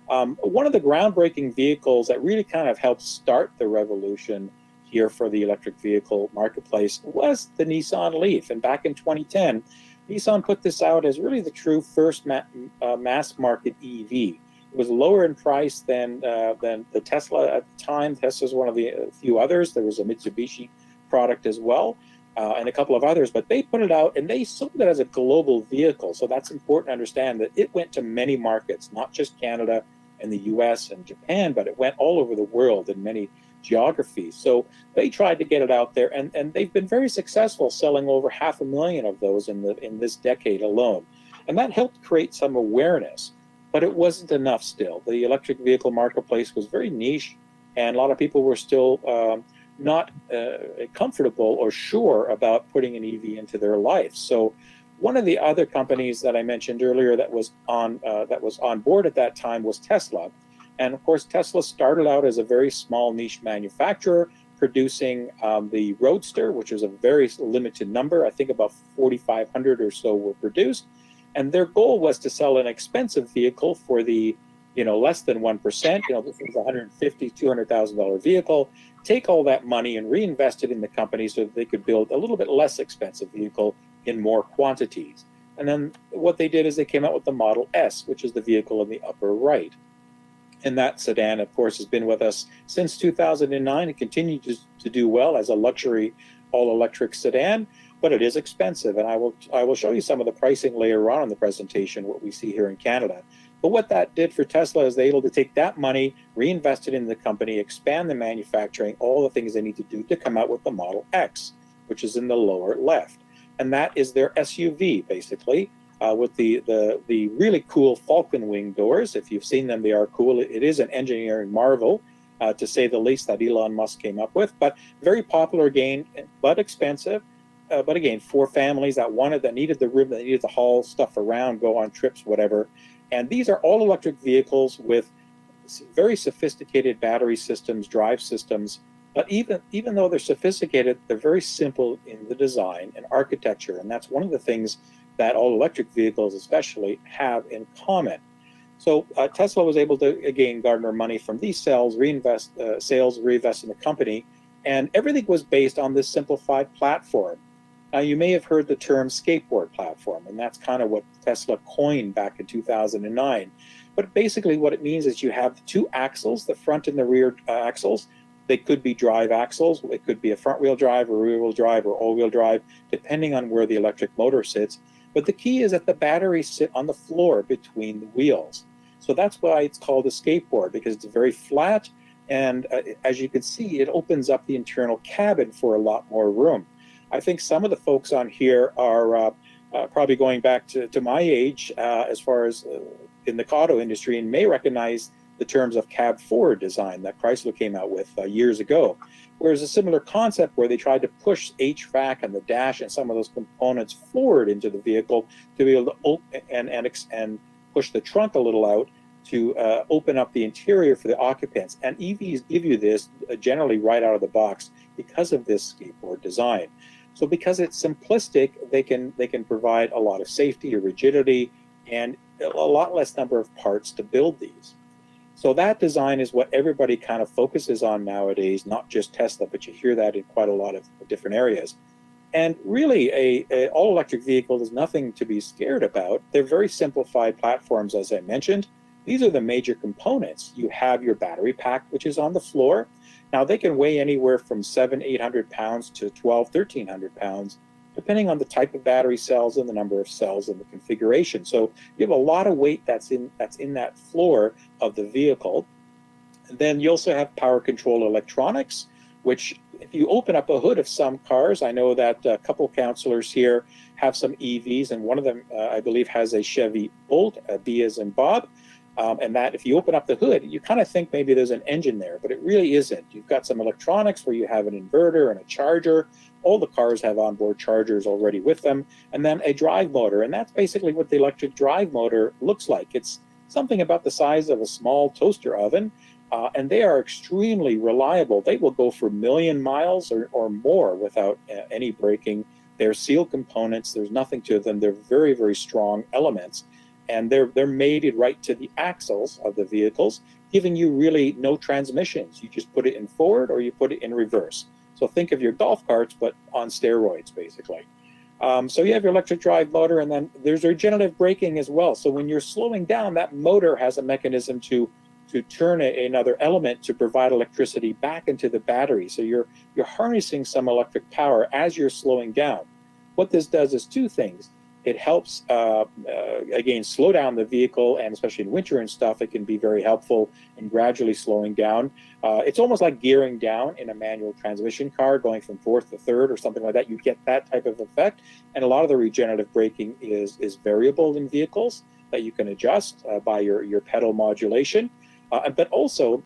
One of the groundbreaking vehicles that really kind of helped start the revolution here for the electric vehicle marketplace was the Nissan Leaf. And back in 2010, Nissan put this out as really the true first mass market EV. It was lower in price than the Tesla at the time. Tesla's one of the few others. There was a Mitsubishi product as well, and a couple of others, but they put it out and they sold it as a global vehicle. So that's important to understand that it went to many markets, not just Canada and the US and Japan, but it went all over the world in many geographies. So they tried to get it out there, and they've been very successful, selling over 500,000 of those in this decade alone. And that helped create some awareness, but it wasn't enough still. The electric vehicle marketplace was very niche, and a lot of people were still not comfortable or sure about putting an EV into their life. So one of the other companies that I mentioned earlier that was on board at that time was Tesla. And of course, Tesla started out as a very small niche manufacturer, producing the Roadster, which was a very limited number. I think about 4,500 or so were produced. And their goal was to sell an expensive vehicle for the less than 1%. This was a $150,000, $200,000 vehicle. Take all that money and reinvest it in the company so that they could build a little bit less expensive vehicle in more quantities. And then what they did is they came out with the Model S, which is the vehicle in the upper right. And that sedan, of course, has been with us since 2009. It continues to do well as a luxury all-electric sedan, but it is expensive. And I will show you some of the pricing later on in the presentation, what we see here in Canada. But what that did for Tesla is they're able to take that money, reinvest it in the company, expand the manufacturing, all the things they need to do to come out with the Model X, which is in the lower left. And that is their SUV, basically, with the really cool Falcon wing doors. If you've seen them, they are cool. It is an engineering marvel, to say the least, that Elon Musk came up with. But very popular again, but expensive. But again, for families that needed the room, that needed to haul stuff around, go on trips, whatever. And these are all electric vehicles with very sophisticated battery systems, drive systems. But even though they're sophisticated, they're very simple in the design and architecture. And that's one of the things that all electric vehicles especially have in common. So Tesla was able to, again, garner money from these sales, reinvest in the company. And everything was based on this simplified platform. Now, you may have heard the term skateboard platform, and that's kind of what Tesla coined back in 2009. But basically what it means is you have two axles, the front and the rear axles. They could be drive axles. It could be a front wheel drive or rear wheel drive or all wheel drive, depending on where the electric motor sits. But the key is that the batteries sit on the floor between the wheels. So that's why it's called a skateboard, because it's very flat. And as you can see, it opens up the internal cabin for a lot more room. I think some of the folks on here are probably going back to my age as far as in the auto industry, and may recognize the terms of cab forward design that Chrysler came out with years ago. Whereas a similar concept where they tried to push HVAC and the dash and some of those components forward into the vehicle to be able to open and push the trunk a little out to open up the interior for the occupants. And EVs give you this generally right out of the box because of this skateboard design. So because it's simplistic, they can provide a lot of safety or rigidity and a lot less number of parts to build these. So that design is what everybody kind of focuses on nowadays, not just Tesla, but you hear that in quite a lot of different areas. And really, a all-electric vehicle is nothing to be scared about. They're very simplified platforms, as I mentioned. These are the major components. You have your battery pack, which is on the floor. Now, they can weigh anywhere from 800 pounds to 1,300 pounds, depending on the type of battery cells and the number of cells and the configuration. So you have a lot of weight that's in that floor of the vehicle. And then you also have power control electronics, which if you open up a hood of some cars, I know that a couple councilors here have some EVs, and one of them, I believe, has a Chevy Bolt, B as in Bob. And that if you open up the hood, you kind of think maybe there's an engine there, but it really isn't. You've got some electronics where you have an inverter and a charger. All the cars have onboard chargers already with them, and then a drive motor. And that's basically what the electric drive motor looks like. It's something about the size of a small toaster oven, and they are extremely reliable. They will go for 1,000,000 miles or more without any braking. They're sealed components. There's nothing to them. They're very, very strong elements. And they're mated right to the axles of the vehicles, giving you really no transmissions. You just put it in forward or you put it in reverse. So think of your golf carts, but on steroids, basically. So you have your electric drive motor, and then there's regenerative braking as well. So when you're slowing down, that motor has a mechanism to turn another element to provide electricity back into the battery. So you're harnessing some electric power as you're slowing down. What this does is two things. It helps, again, slow down the vehicle, and especially in winter and stuff, it can be very helpful in gradually slowing down. It's almost like gearing down in a manual transmission car, going from fourth to third or something like that. You get that type of effect. And a lot of the regenerative braking is variable in vehicles that you can adjust by your pedal modulation. But also,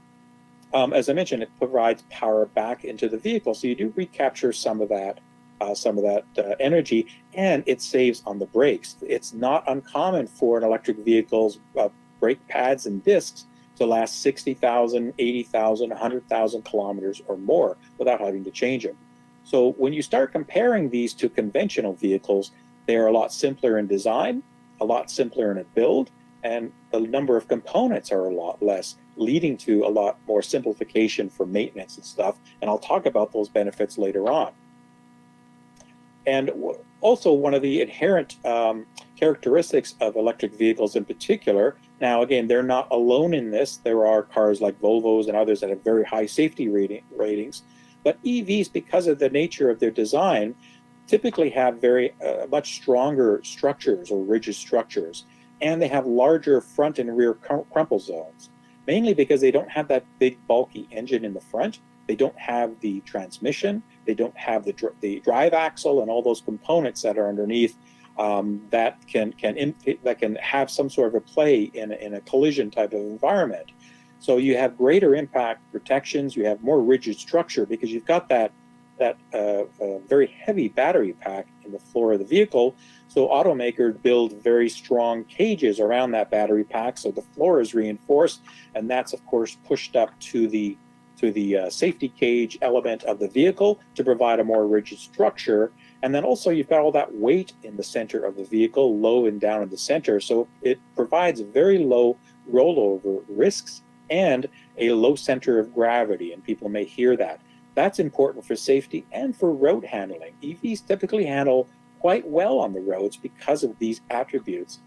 as I mentioned, it provides power back into the vehicle. So you do recapture some of that energy, and it saves on the brakes. It's not uncommon for an electric vehicle's brake pads and discs to last 60,000, 80,000, 100,000 kilometers or more without having to change them. So when you start comparing these to conventional vehicles, they are a lot simpler in design, a lot simpler in a build, and the number of components are a lot less, leading to a lot more simplification for maintenance and stuff. And I'll talk about those benefits later on. And also one of the inherent characteristics of electric vehicles in particular, now again, they're not alone in this. There are cars like Volvos and others that have very high safety ratings. But EVs, because of the nature of their design, typically have very much stronger structures or rigid structures. And they have larger front and rear crumple zones, mainly because they don't have that big bulky engine in the front. They don't have the transmission. They don't have the drive axle and all those components that are underneath that can have some sort of a play in a collision type of environment. So you have greater impact protections. You have more rigid structure because you've got that very heavy battery pack in the floor of the vehicle. So automakers build very strong cages around that battery pack, so the floor is reinforced, and that's of course pushed up to the safety cage element of the vehicle to provide a more rigid structure. And then also you've got all that weight in the center of the vehicle, low and down in the center. So it provides very low rollover risks and a low center of gravity. And people may hear that. That's important for safety and for road handling. EVs typically handle quite well on the roads because of these attributes.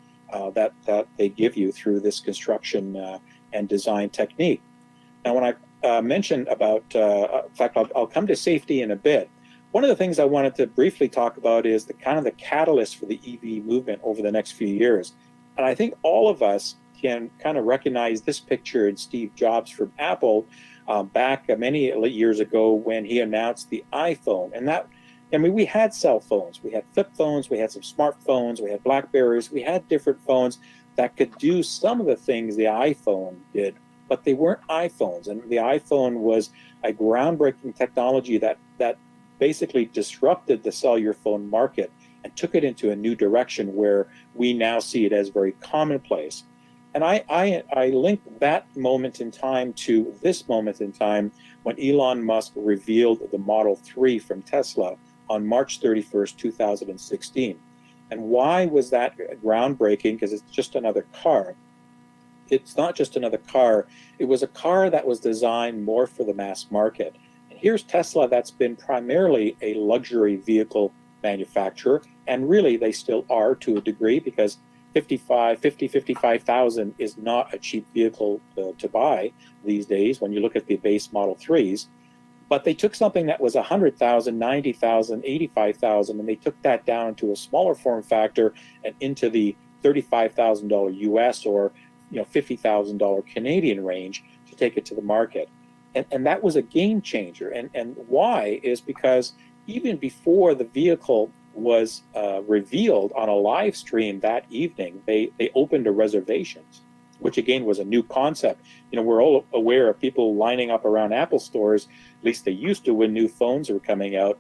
that they give you through this construction and design technique. Now, when I mentioned about, in fact, I'll come to safety in a bit. One of the things I wanted to briefly talk about is the kind of the catalyst for the EV movement over the next few years. And I think all of us can kind of recognize this picture in Steve Jobs from Apple back many years ago when he announced the iPhone. And that, I mean, we had cell phones, we had flip phones, we had some smartphones, we had Blackberries, we had different phones that could do some of the things the iPhone did, but they weren't iPhones. And the iPhone was a groundbreaking technology that basically disrupted the cellular phone market and took it into a new direction where we now see it as very commonplace. And I link that moment in time to this moment in time when Elon Musk revealed the Model 3 from Tesla on March 31st, 2016. And why was that groundbreaking? Because it's just another car. It's not just another car. It was a car that was designed more for the mass market. And here's Tesla that's been primarily a luxury vehicle manufacturer. And really, they still are to a degree, because 55,000 is not a cheap vehicle to buy these days when you look at the base Model 3s. But they took something that was 100,000, 90,000, 85,000, and they took that down to a smaller form factor and into the $35,000 US or $50,000 Canadian range to take it to the market. And that was a game changer. And why is because even before the vehicle was revealed on a live stream that evening, they opened a reservations, which again was a new concept. We're all aware of people lining up around Apple stores, at least they used to when new phones were coming out.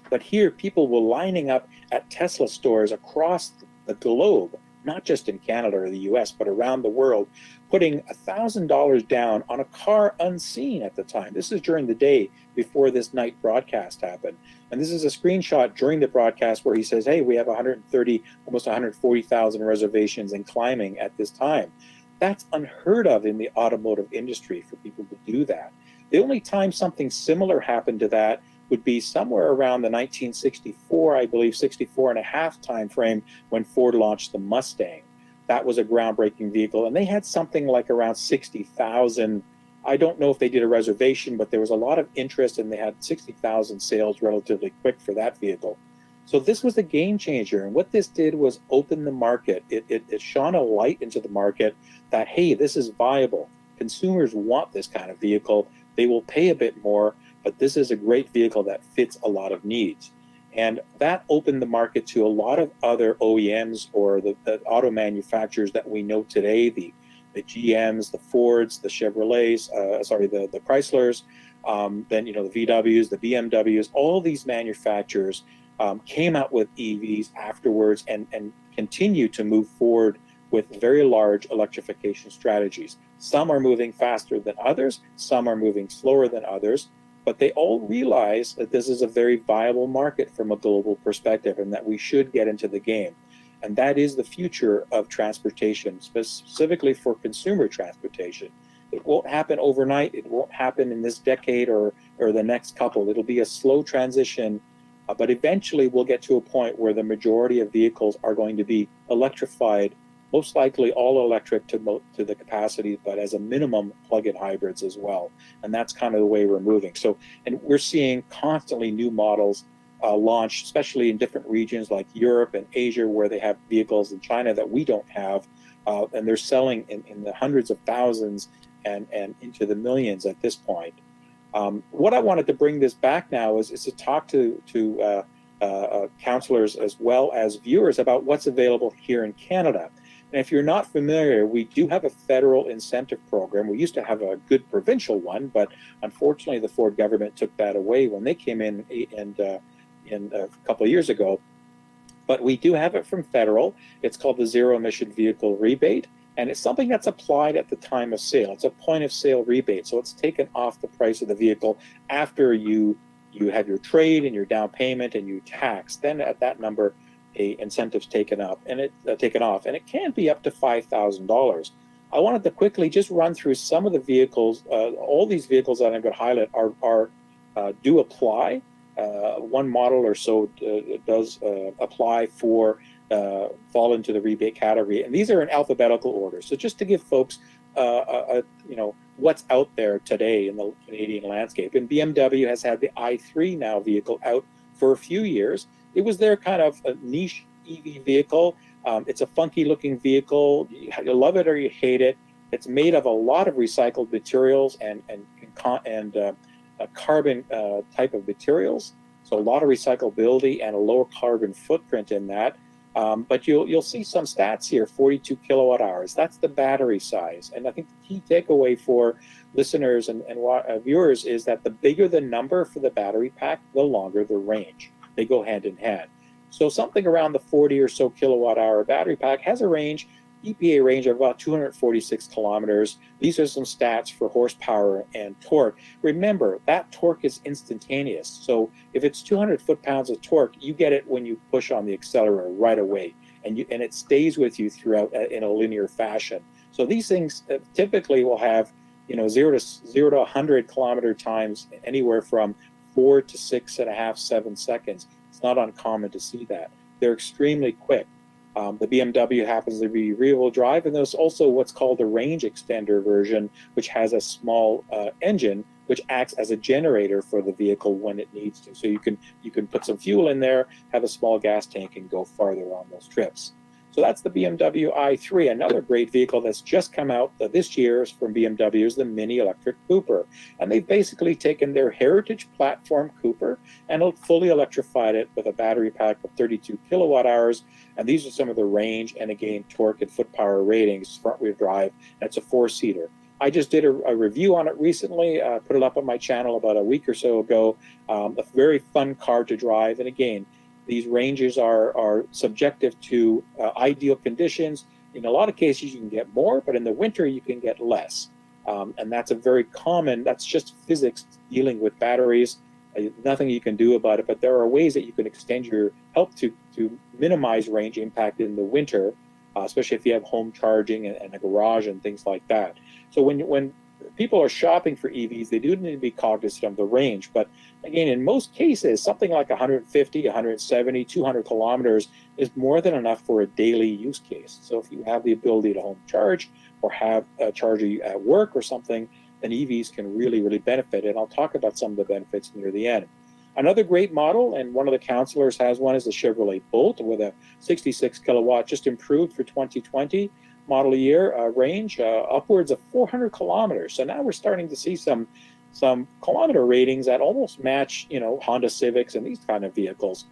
But here people were lining up at Tesla stores across the globe, not just in Canada or the US, but around the world, putting $1,000 down on a car unseen at the time. This is during the day before this night broadcast happened. And this is a screenshot during the broadcast where he says, hey, we have 130, almost 140,000 reservations and climbing at this time. That's unheard of in the automotive industry for people to do that. The only time something similar happened to that would be somewhere around the 1964, I believe, 64 and a half time frame when Ford launched the Mustang. That was a groundbreaking vehicle, and they had something like around 60,000. I don't know if they did a reservation, but there was a lot of interest, and they had 60,000 sales relatively quick for that vehicle. So this was a game changer, and what this did was open the market. It shone a light into the market that, hey, this is viable. Consumers want this kind of vehicle. They will pay a bit more, but this is a great vehicle that fits a lot of needs. And that opened the market to a lot of other OEMs or the auto manufacturers that we know today, the GMs, the Fords, the Chevrolets, the Chryslers, then, the VWs, the BMWs, all these manufacturers came out with EVs afterwards and continue to move forward with very large electrification strategies. Some are moving faster than others, some are moving slower than others, but they all realize that this is a very viable market from a global perspective and that we should get into the game. And that is the future of transportation, specifically for consumer transportation. It won't happen overnight. It won't happen in this decade or the next couple. It'll be a slow transition, but eventually we'll get to a point where the majority of vehicles are going to be electrified, most likely all electric to the capacity, but as a minimum plug-in hybrids as well. And that's kind of the way we're moving. So, and we're seeing constantly new models launched, especially in different regions like Europe and Asia, where they have vehicles in China that we don't have, and they're selling in the hundreds of thousands and into the millions at this point. What I wanted to bring this back now is to talk to counselors as well as viewers about what's available here in Canada. And if you're not familiar, we do have a federal incentive program. We used to have a good provincial one, but unfortunately the Ford government took that away when they came in a couple of years ago. But we do have it from federal. It's called the Zero Emission Vehicle Rebate, and it's something that's applied at the time of sale. It's a point of sale rebate, so it's taken off the price of the vehicle after you have your trade and your down payment and you tax. Then at that number, a incentives taken off, and it can be up to $5,000. I wanted to quickly just run through some of the vehicles. All these vehicles that I'm going to highlight do apply. One model or so does apply for fall into the rebate category. And these are in alphabetical order. So just to give folks, what's out there today in the Canadian landscape. And BMW has had the i3 now vehicle out for a few years. It was their kind of a niche EV vehicle. It's a funky looking vehicle. You love it or you hate it. It's made of a lot of recycled materials and a carbon type of materials. So a lot of recyclability and a lower carbon footprint in that. But you'll see some stats here, 42 kilowatt hours. That's the battery size. And I think the key takeaway for listeners and viewers is that the bigger the number for the battery pack, the longer the range. They go hand in hand. So something around the 40 or so kilowatt hour battery pack has a range, EPA range of about 246 kilometers. These are some stats for horsepower and torque. Remember, that torque is instantaneous. So if it's 200 foot-pounds of torque, you get it when you push on the accelerator right away, and it stays with you throughout in a linear fashion. So these things typically will have, 0 to 100 kilometer times anywhere from 4 to 6.5, 7 seconds. It's not uncommon to see that. They're extremely quick. The BMW happens to be rear-wheel drive, and there's also what's called a range extender version, which has a small engine which acts as a generator for the vehicle when it needs to. So you can put some fuel in there, have a small gas tank, and go farther on those trips. So that's the BMW i3. Another great vehicle that's just come out this year is from BMW is the Mini Electric Cooper. And they've basically taken their heritage platform Cooper and fully electrified it with a battery pack of 32 kilowatt hours. And these are some of the range and, again, torque and foot power ratings, front-wheel drive, and it's a 4-seater. I just did a review on it recently, put it up on my channel about a week or so ago. A very fun car to drive. And again, these ranges are subjective to ideal conditions. In a lot of cases, you can get more, but in the winter, you can get less. And that's that's just physics dealing with batteries. Nothing you can do about it, but there are ways that you can help to minimize range impact in the winter, especially if you have home charging and a garage and things like that. So when people are shopping for EVs, they do need to be cognizant of the range. But again, in most cases, something like 150, 170, 200 kilometers is more than enough for a daily use case. So if you have the ability to home charge or have a charger at work or something, then EVs can really, really benefit. And I'll talk about some of the benefits near the end. Another great model, and one of the counselors has one, is the Chevrolet Bolt with a 66 kilowatt, just improved for 2020 model year range, upwards of 400 kilometers. So now we're starting to see some kilometer ratings that almost match, Honda Civics and these kind of vehicles,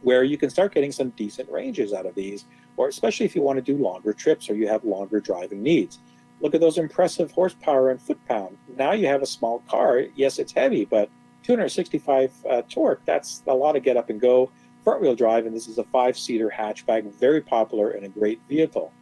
where you can start getting some decent ranges out of these, or especially if you want to do longer trips or you have longer driving needs. Look at those impressive horsepower and foot-pound. Now you have a small car. Yes, it's heavy, but 265 torque, that's a lot of get up and go. Front-wheel drive, and this is a 5-seater hatchback, very popular and a great vehicle.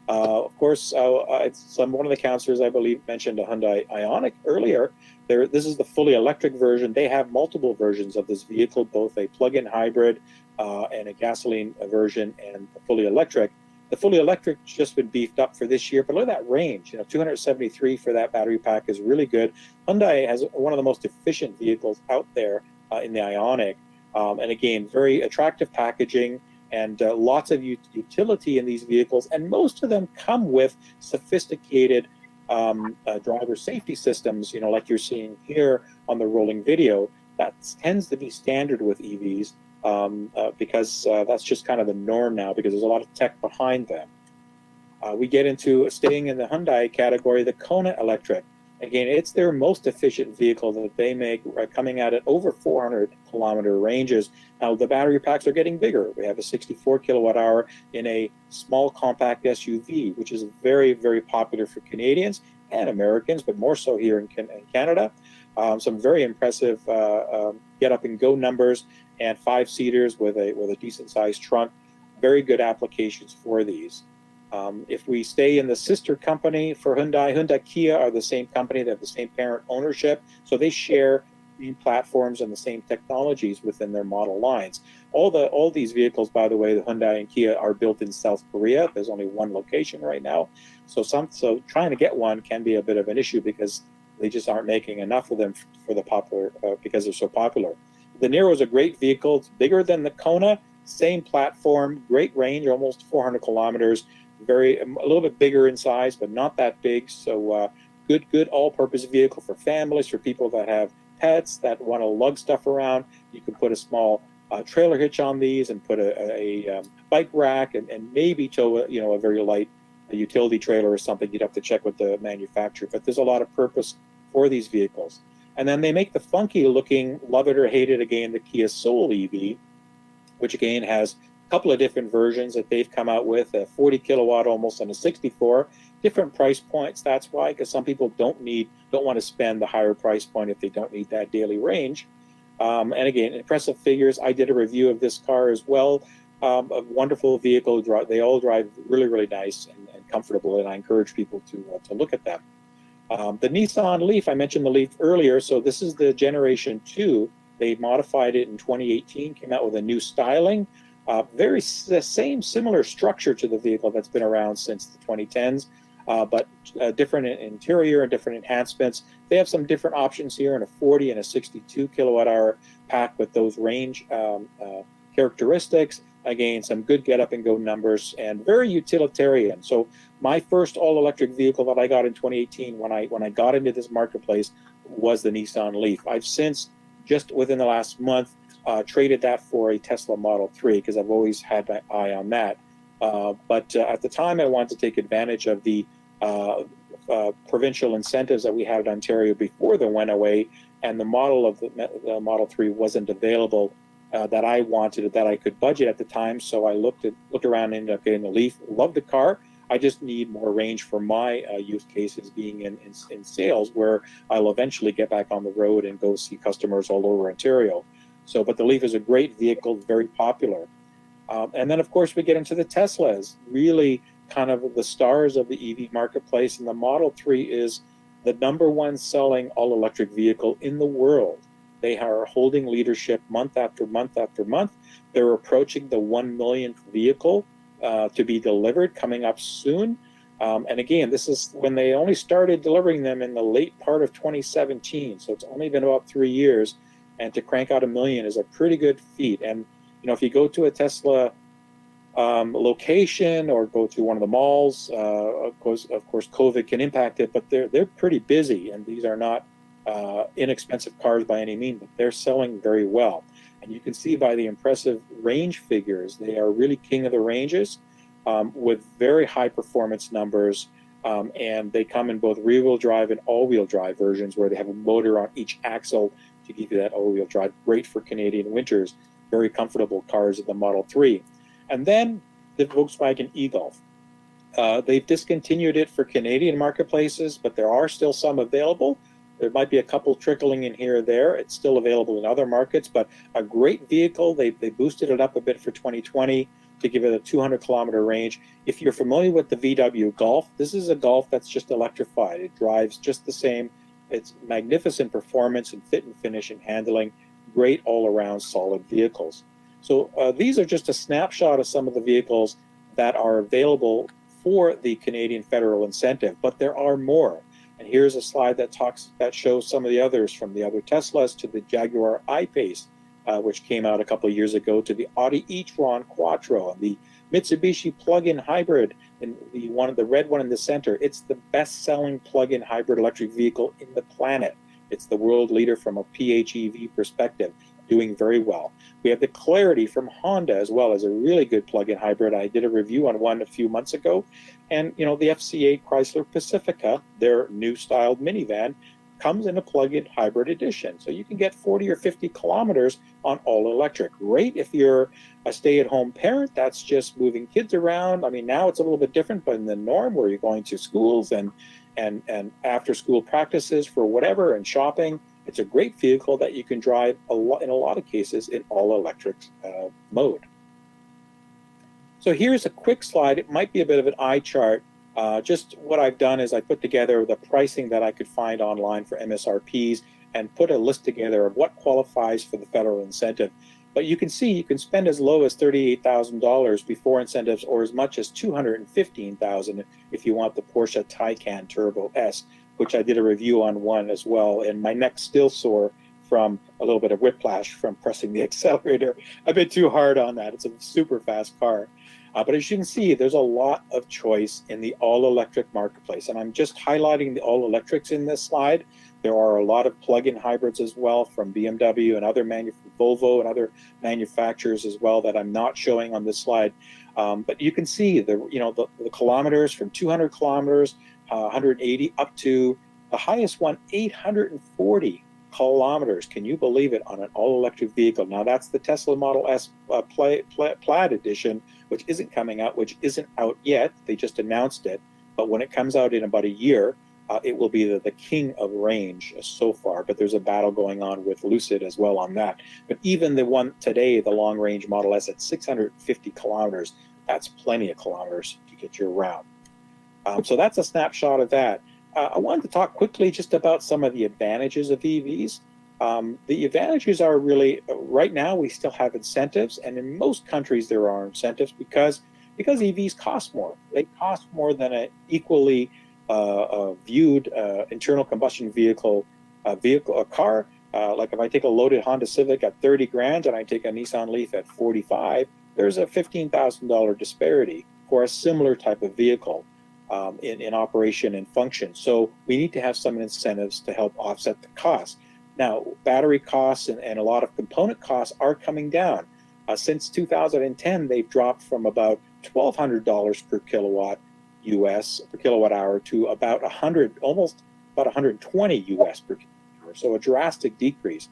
Of course, one of the counselors, I believe, mentioned a Hyundai Ioniq earlier. This is the fully electric version. They have multiple versions of this vehicle, both a plug-in hybrid and a gasoline version and a fully electric. The fully electric just been beefed up for this year, but look at that range. 273 for that battery pack is really good. Hyundai has one of the most efficient vehicles out there in the Ioniq. And again, very attractive packaging and lots of utility in these vehicles. And most of them come with sophisticated driver safety systems, like you're seeing here on the rolling video. That tends to be standard with EVs. Because that's just kind of the norm now, because there's a lot of tech behind them. We get into staying in the Hyundai category, the Kona Electric. Again, it's their most efficient vehicle that they make, coming out at over 400 kilometer ranges. Now, the battery packs are getting bigger. We have a 64 kilowatt hour in a small compact SUV, which is very, very popular for Canadians and Americans, but more so here in Canada. Some very impressive get up and go numbers, and 5-seaters with a decent sized trunk. Very good applications for these. If we stay in the sister company for Hyundai Kia are the same company. They have the same parent ownership, so they share the platforms and the same technologies within their model lines. All these vehicles, by the way, the Hyundai and Kia, are built in South Korea. There's only one location right now, so trying to get one can be a bit of an issue because they just aren't making enough of them for the popular because they're so popular. The Niro is a great vehicle. It's bigger than the Kona, same platform, great range, almost 400 kilometers, a little bit bigger in size, but not that big. So good all-purpose vehicle for families, for people that have pets that want to lug stuff around. You can put a small trailer hitch on these and put a bike rack and maybe tow a very light utility trailer or something. You'd have to check with the manufacturer, but there's a lot of purpose for these vehicles. And then they make the funky looking, love it or hate it again, the Kia Soul EV, which again has a couple of different versions that they've come out with, a 40 kilowatt almost and a 64, different price points. That's why, because some people don't want to spend the higher price point if they don't need that daily range. And again, impressive figures. I did a review of this car as well. A wonderful vehicle. They all drive really, really nice and comfortable, and I encourage people to look at them. The Nissan Leaf, I mentioned the Leaf earlier, so this is the Generation 2. They modified it in 2018, came out with a new styling. Similar structure to the vehicle that's been around since the 2010s, but different interior and different enhancements. They have some different options here in a 40 and a 62 kilowatt hour pack with those range characteristics. Again, some good get up and go numbers and very utilitarian. So my first all-electric vehicle that I got in 2018 when I got into this marketplace was the Nissan Leaf. I've since, just within the last month, traded that for a Tesla Model 3 because I've always had my eye on that. But at the time, I wanted to take advantage of the provincial incentives that we had in Ontario before they went away, and the model of the Model 3 wasn't available that I wanted, that I could budget at the time. So I looked around and ended up getting the Leaf. Love the car. I just need more range for my use cases, being in sales, where I'll eventually get back on the road and go see customers all over Ontario. So, but the Leaf is a great vehicle, very popular. And then, of course, we get into the Teslas, really kind of the stars of the EV marketplace. And the Model 3 is the #1 selling all-electric vehicle in the world. They are holding leadership month after month after month. They're approaching the 1 millionth vehicle to be delivered, coming up soon. And again, this is when they only started delivering them in the late part of 2017. So it's only been about 3 years. And to crank out 1 million is a pretty good feat. And if you go to a Tesla location or go to one of the malls, of course, COVID can impact it, but they're pretty busy, and these are not inexpensive cars by any means, but they're selling very well. And you can see by the impressive range figures, they are really king of the ranges with very high performance numbers. And they come in both rear-wheel drive and all-wheel drive versions, where they have a motor on each axle to give you that all-wheel drive. Great for Canadian winters. Very comfortable cars in the Model 3. And then the Volkswagen e-Golf. They've discontinued it for Canadian marketplaces, but there are still some available. There might be a couple trickling in here or there. It's still available in other markets, but a great vehicle. They boosted it up a bit for 2020 to give it a 200-kilometer range. If you're familiar with the VW Golf, this is a Golf that's just electrified. It drives just the same. It's magnificent performance and fit and finish and handling. Great all-around solid vehicles. So these are just a snapshot of some of the vehicles that are available for the Canadian federal incentive, but there are more. And here's a slide that shows some of the others, from the other Teslas to the Jaguar I-Pace, which came out a couple of years ago, to the Audi e-tron Quattro, and the Mitsubishi plug-in hybrid, and the red one in the center. It's the best-selling plug-in hybrid electric vehicle in the planet. It's the world leader from a PHEV perspective, doing very well. We have the Clarity from Honda as well, as a really good plug-in hybrid. I did a review on one a few months ago. And, the FCA Chrysler Pacifica, their new styled minivan, comes in a plug-in hybrid edition. So you can get 40 or 50 kilometers on all electric. Great if you're a stay-at-home parent that's just moving kids around. I mean, now it's a little bit different, but in the norm where you're going to schools and after-school practices for whatever and shopping, it's a great vehicle that you can drive in a lot of cases in all-electric mode. So here's a quick slide. It might be a bit of an eye chart. Just what I've done is I put together the pricing that I could find online for MSRPs and put a list together of what qualifies for the federal incentive. But you can see you can spend as low as $38,000 before incentives, or as much as $215,000 if you want the Porsche Taycan Turbo S, which I did a review on one as well, and my neck still sore from a little bit of whiplash from pressing the accelerator a bit too hard on that. It's a super fast car. But as you can see, there's a lot of choice in the all-electric marketplace. And I'm just highlighting the all-electrics in this slide. There are a lot of plug-in hybrids as well from BMW and other Volvo and other manufacturers as well that I'm not showing on this slide. But you can see the kilometers from 200 kilometers, 180 up to the highest one, 840 kilometers. Can you believe it, on an all-electric vehicle? Now that's the Tesla Model S Plaid edition, which isn't coming out, which isn't out yet. They just announced it. But when it comes out in about a year, it will be the king of range so far. But there's a battle going on with Lucid as well on that. But even the one today, the long-range Model S at 650 kilometers, that's plenty of kilometers to get you around. So that's a snapshot of that. I wanted to talk quickly just about some of the advantages of EVs. The advantages are really, right now we still have incentives, and in most countries there are incentives because EVs cost more. They cost more than an equally viewed internal combustion vehicle, a car. Like if I take a loaded Honda Civic at 30 grand and I take a Nissan Leaf at 45, there's a $15,000 disparity for a similar type of vehicle. In operation and function. So we need to have some incentives to help offset the cost. Now, battery costs and a lot of component costs are coming down. Since 2010, they've dropped from about $1,200 per kilowatt US per kilowatt hour to about almost about 120 US per kilowatt hour. So a drastic decrease.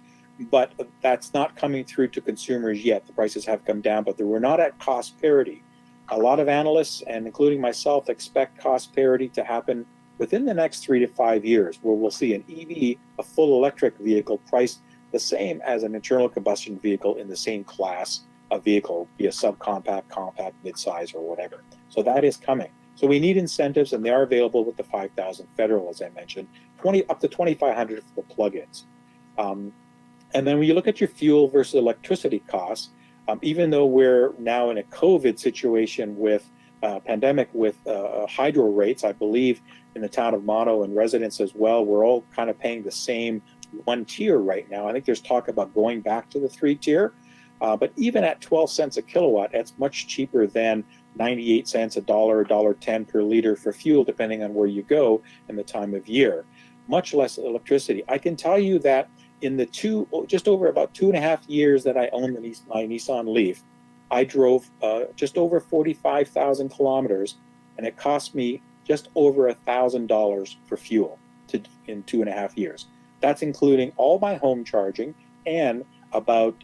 But that's not coming through to consumers yet. The prices have come down, but we're not at cost parity. A lot of analysts, and including myself, expect cost parity to happen within the next 3 to 5 years, where we'll see an EV, a full electric vehicle, priced the same as an internal combustion vehicle in the same class of vehicle, be a subcompact, compact, midsize, or whatever. So that is coming. So we need incentives, and they are available with the 5,000 federal, as I mentioned, up to 2,500 for the plug-ins. And then when you look at your fuel versus electricity costs, even though we're now in a COVID situation with pandemic with hydro rates, I believe in the town of Mono and residents as well, we're all kind of paying the same one tier right now. I think there's talk about going back to the 3-tier, but even at 12 cents a kilowatt, that's much cheaper than 98 cents, $1.10 per liter for fuel, depending on where you go and the time of year. Much less electricity. I can tell you that in the just over about 2.5 years that I owned my Nissan Leaf, I drove just over 45,000 kilometers, and it cost me just over $1,000 for fuel in 2.5 years. That's including all my home charging and about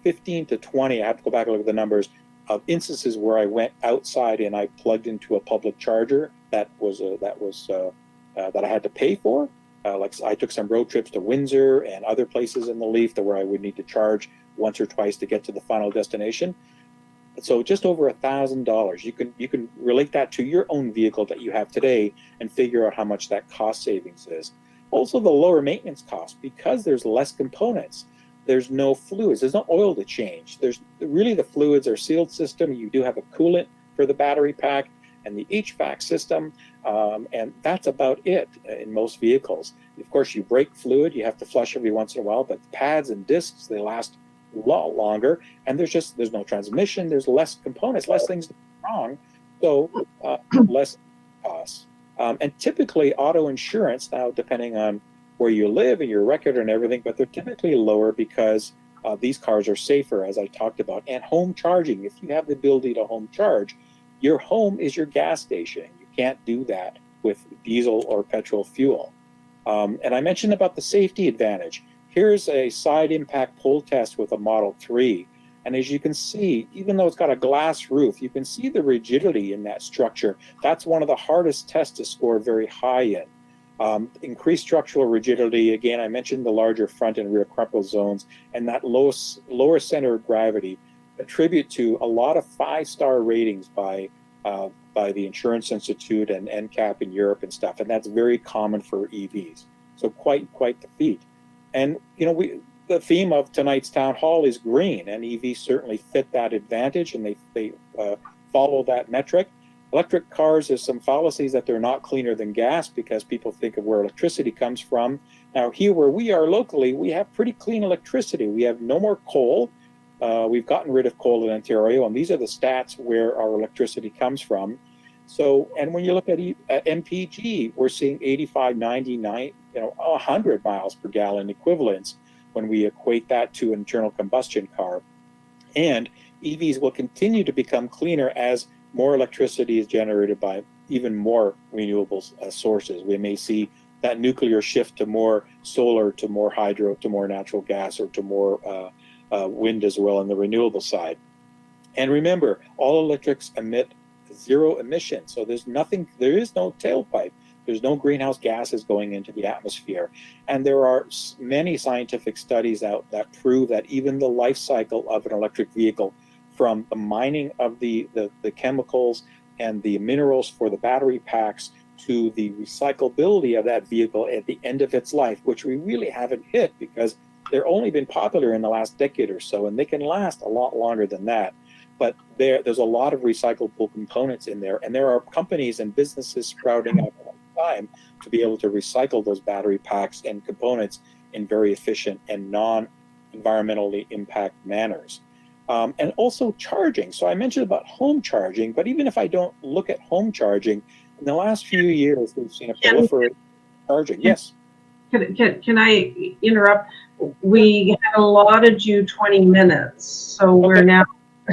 15 to 20, I have to go back and look at the numbers, of instances where I went outside and I plugged into a public charger that I had to pay for. Like I took some road trips to Windsor and other places in the Leaf where I would need to charge once or twice to get to the final destination. So just over $1,000. You can relate that to your own vehicle that you have today and figure out how much that cost savings is. Also, the lower maintenance cost, because there's less components. There's no fluids. There's no oil to change. There's really, the fluids are sealed system. You do have a coolant for the battery pack and the HVAC system, and that's about it in most vehicles. Of course, you break fluid, you have to flush every once in a while, but pads and discs, they last a lot longer, and there's no transmission, there's less components, less things wrong, so less costs. And typically auto insurance, now depending on where you live and your record and everything, but they're typically lower because these cars are safer, as I talked about. And home charging, if you have the ability to home charge, your home is your gas station. You can't do that with diesel or petrol fuel. And I mentioned about the safety advantage. Here's a side impact pull test with a Model 3. And as you can see, even though it's got a glass roof, you can see the rigidity in that structure. That's one of the hardest tests to score very high in. Increased structural rigidity, again, I mentioned the larger front and rear crumple zones, and that lower center of gravity attribute to a lot of 5-star ratings by the Insurance Institute and NCAP in Europe and stuff, and that's very common for EVs. So quite the feat. And the theme of tonight's town hall is green, and EVs certainly fit that advantage, and they follow that metric. Electric cars, there's some fallacies that they're not cleaner than gas because people think of where electricity comes from, Now, here where we are locally, we have pretty clean electricity. We have no more coal. We've gotten rid of coal in Ontario, and these are the stats where our electricity comes from. So, and when you look at MPG, we're seeing 85, 99, 100 miles per gallon equivalents when we equate that to an internal combustion car. And EVs will continue to become cleaner as more electricity is generated by even more renewable sources. We may see that nuclear shift to more solar, to more hydro, to more natural gas, or to more wind as well on the renewable side. And remember, all electrics emit zero emissions. So there is no tailpipe. There's no greenhouse gases going into the atmosphere. And there are many scientific studies out that prove that even the life cycle of an electric vehicle, from the mining of the chemicals and the minerals for the battery packs to the recyclability of that vehicle at the end of its life, which we really haven't hit because they're only been popular in the last decade or so, and they can last a lot longer than that. But there's a lot of recyclable components in there, and there are companies and businesses sprouting up all the time to be able to recycle those battery packs and components in very efficient and non-environmentally impact manners. And also charging. So I mentioned about home charging, but even if I don't look at home charging, in the last few years, we've seen a proliferation of charging. Yes. Can I interrupt? We had allotted you 20 minutes, so we're now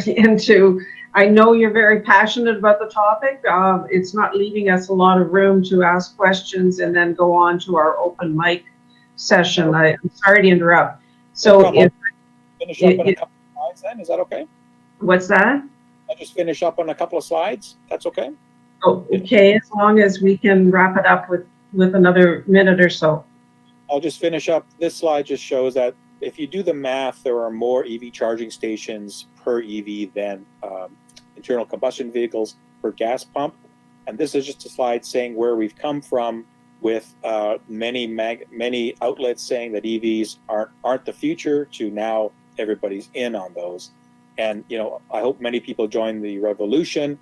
into, I know you're very passionate about the topic. It's not leaving us a lot of room to ask questions and then go on to our open mic session. I'm sorry to interrupt. So if finish up on a couple of slides then, is that okay? What's that? I'll just finish up on a couple of slides. That's okay? Oh, okay, as long as we can wrap it up with another minute or so. I'll just finish up. This slide just shows that if you do the math, there are more EV charging stations per EV than internal combustion vehicles per gas pump. And this is just a slide saying where we've come from, with many outlets saying that EVs aren't the future, to now everybody's in on those. And I hope many people join the revolution.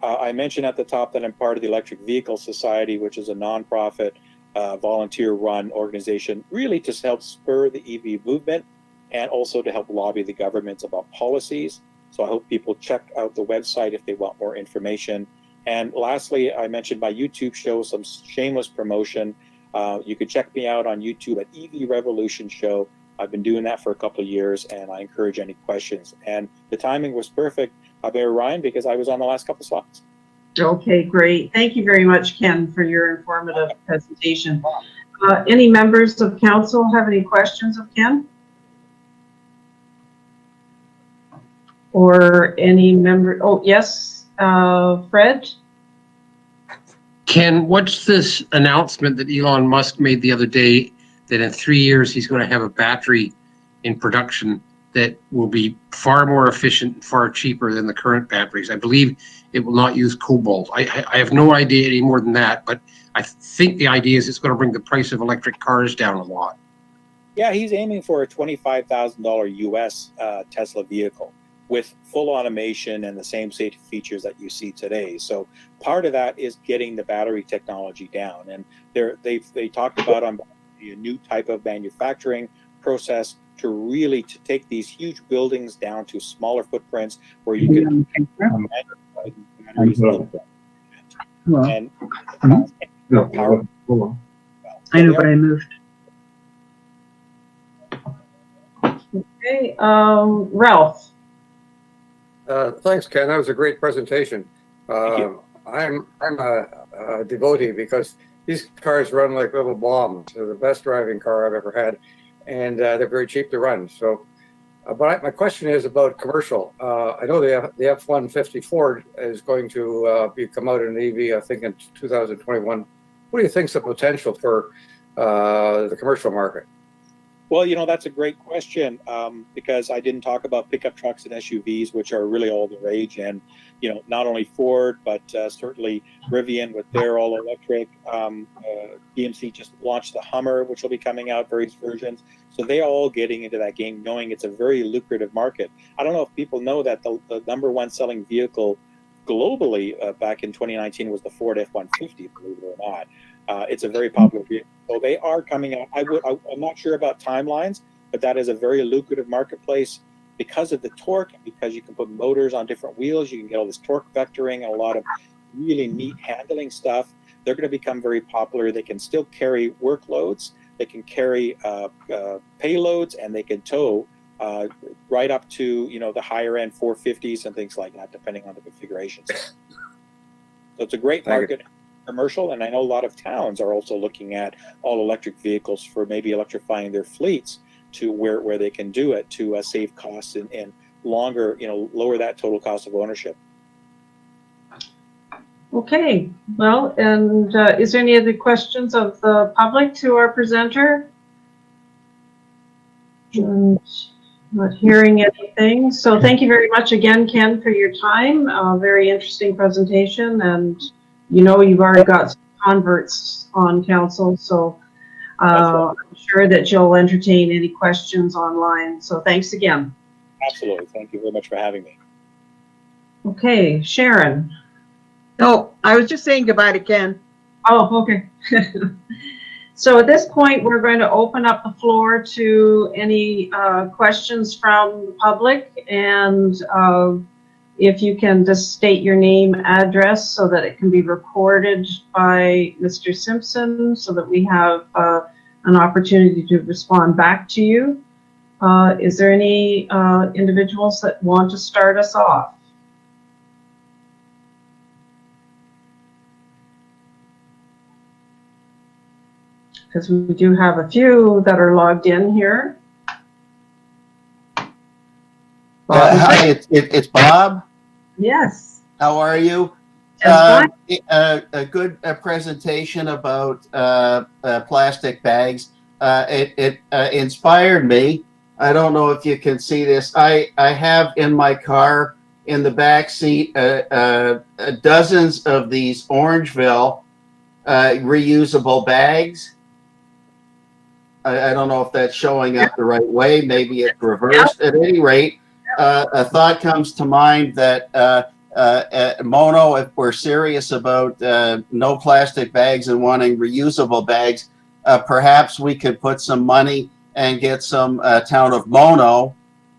I mentioned at the top that I'm part of the Electric Vehicle Society, which is a nonprofit, volunteer-run organization, really to help spur the EV movement and also to help lobby the governments about policies. So I hope people check out the website if they want more information. And lastly, I mentioned my YouTube show, some shameless promotion. You can check me out on YouTube at EV Revolution Show. I've been doing that for a couple of years, and I encourage any questions. And the timing was perfect, Mayor Ryan, because I was on the last couple of slides. Okay, great. Thank you very much, Ken, for your informative presentation. Any members of council have any questions of Ken? Or any member? Oh, yes, Fred? Ken, what's this announcement that Elon Musk made the other day that in 3 years he's going to have a battery in production that will be far more efficient and far cheaper than the current batteries? I believe it will not use cobalt. I have no idea any more than that, but I think the idea is it's going to bring the price of electric cars down a lot. Yeah, he's aiming for a $25,000 US Tesla vehicle with full automation and the same safety features that you see today. So part of that is getting the battery technology down. And they talked about on a new type of manufacturing process to take these huge buildings down to smaller footprints where you can batteries. And power. I know, but I moved. Okay, Ralph. Thanks, Ken. That was a great presentation. Thank you. I'm a devotee because these cars run like little bombs. They're the best driving car I've ever had, and they're very cheap to run. So, but my question is about commercial. I know the F-150 Ford is going to come out in an EV, I think, in 2021. What do you think is the potential for the commercial market? Well, that's a great question, because I didn't talk about pickup trucks and SUVs, which are really all the rage. And, not only Ford, but certainly Rivian with their all-electric. GMC just launched the Hummer, which will be coming out, various versions. So they are all getting into that game, knowing it's a very lucrative market. I don't know if people know that the number one selling vehicle globally back in 2019 was the Ford F-150, believe it or not. It's a very popular vehicle. So they are coming out. I'm not sure about timelines, but that is a very lucrative marketplace because of the torque, because you can put motors on different wheels. You can get all this torque vectoring and a lot of really neat handling stuff. They're going to become very popular. They can still carry workloads. They can carry payloads, and they can tow right up to, you know, the higher end 450s and things like that, depending on the configurations. So it's a great market, commercial, and I know a lot of towns are also looking at all electric vehicles for maybe electrifying their fleets to where they can do it to save costs and longer, you know, lower that total cost of ownership. Okay, well, and is there any other questions of the public to our presenter? And not hearing anything. So thank you very much again, Ken, for your time. Very interesting presentation, and you know you've already got some converts on council, so I'm sure that you'll entertain any questions online. So thanks again. Absolutely. Thank you very much for having me. Okay, Sharon. No, I was just saying goodbye to Ken. Oh, okay. So at this point, we're going to open up the floor to any questions from the public. And if you can just state your name, address, so that it can be recorded by Mr. Simpson, so that we have an opportunity to respond back to you. Is there any individuals that want to start us off? Because we do have a few that are logged in here. Hi, it's Bob. Yes. How are you? Fine. A good presentation about plastic bags. It inspired me. I don't know if you can see this. I have in my car in the back seat dozens of these Orangeville reusable bags. I don't know if that's showing up the right way. Maybe it's reversed. At any rate, a thought comes to mind that Mono, if we're serious about no plastic bags and wanting reusable bags, perhaps we could put some money and get some town of Mono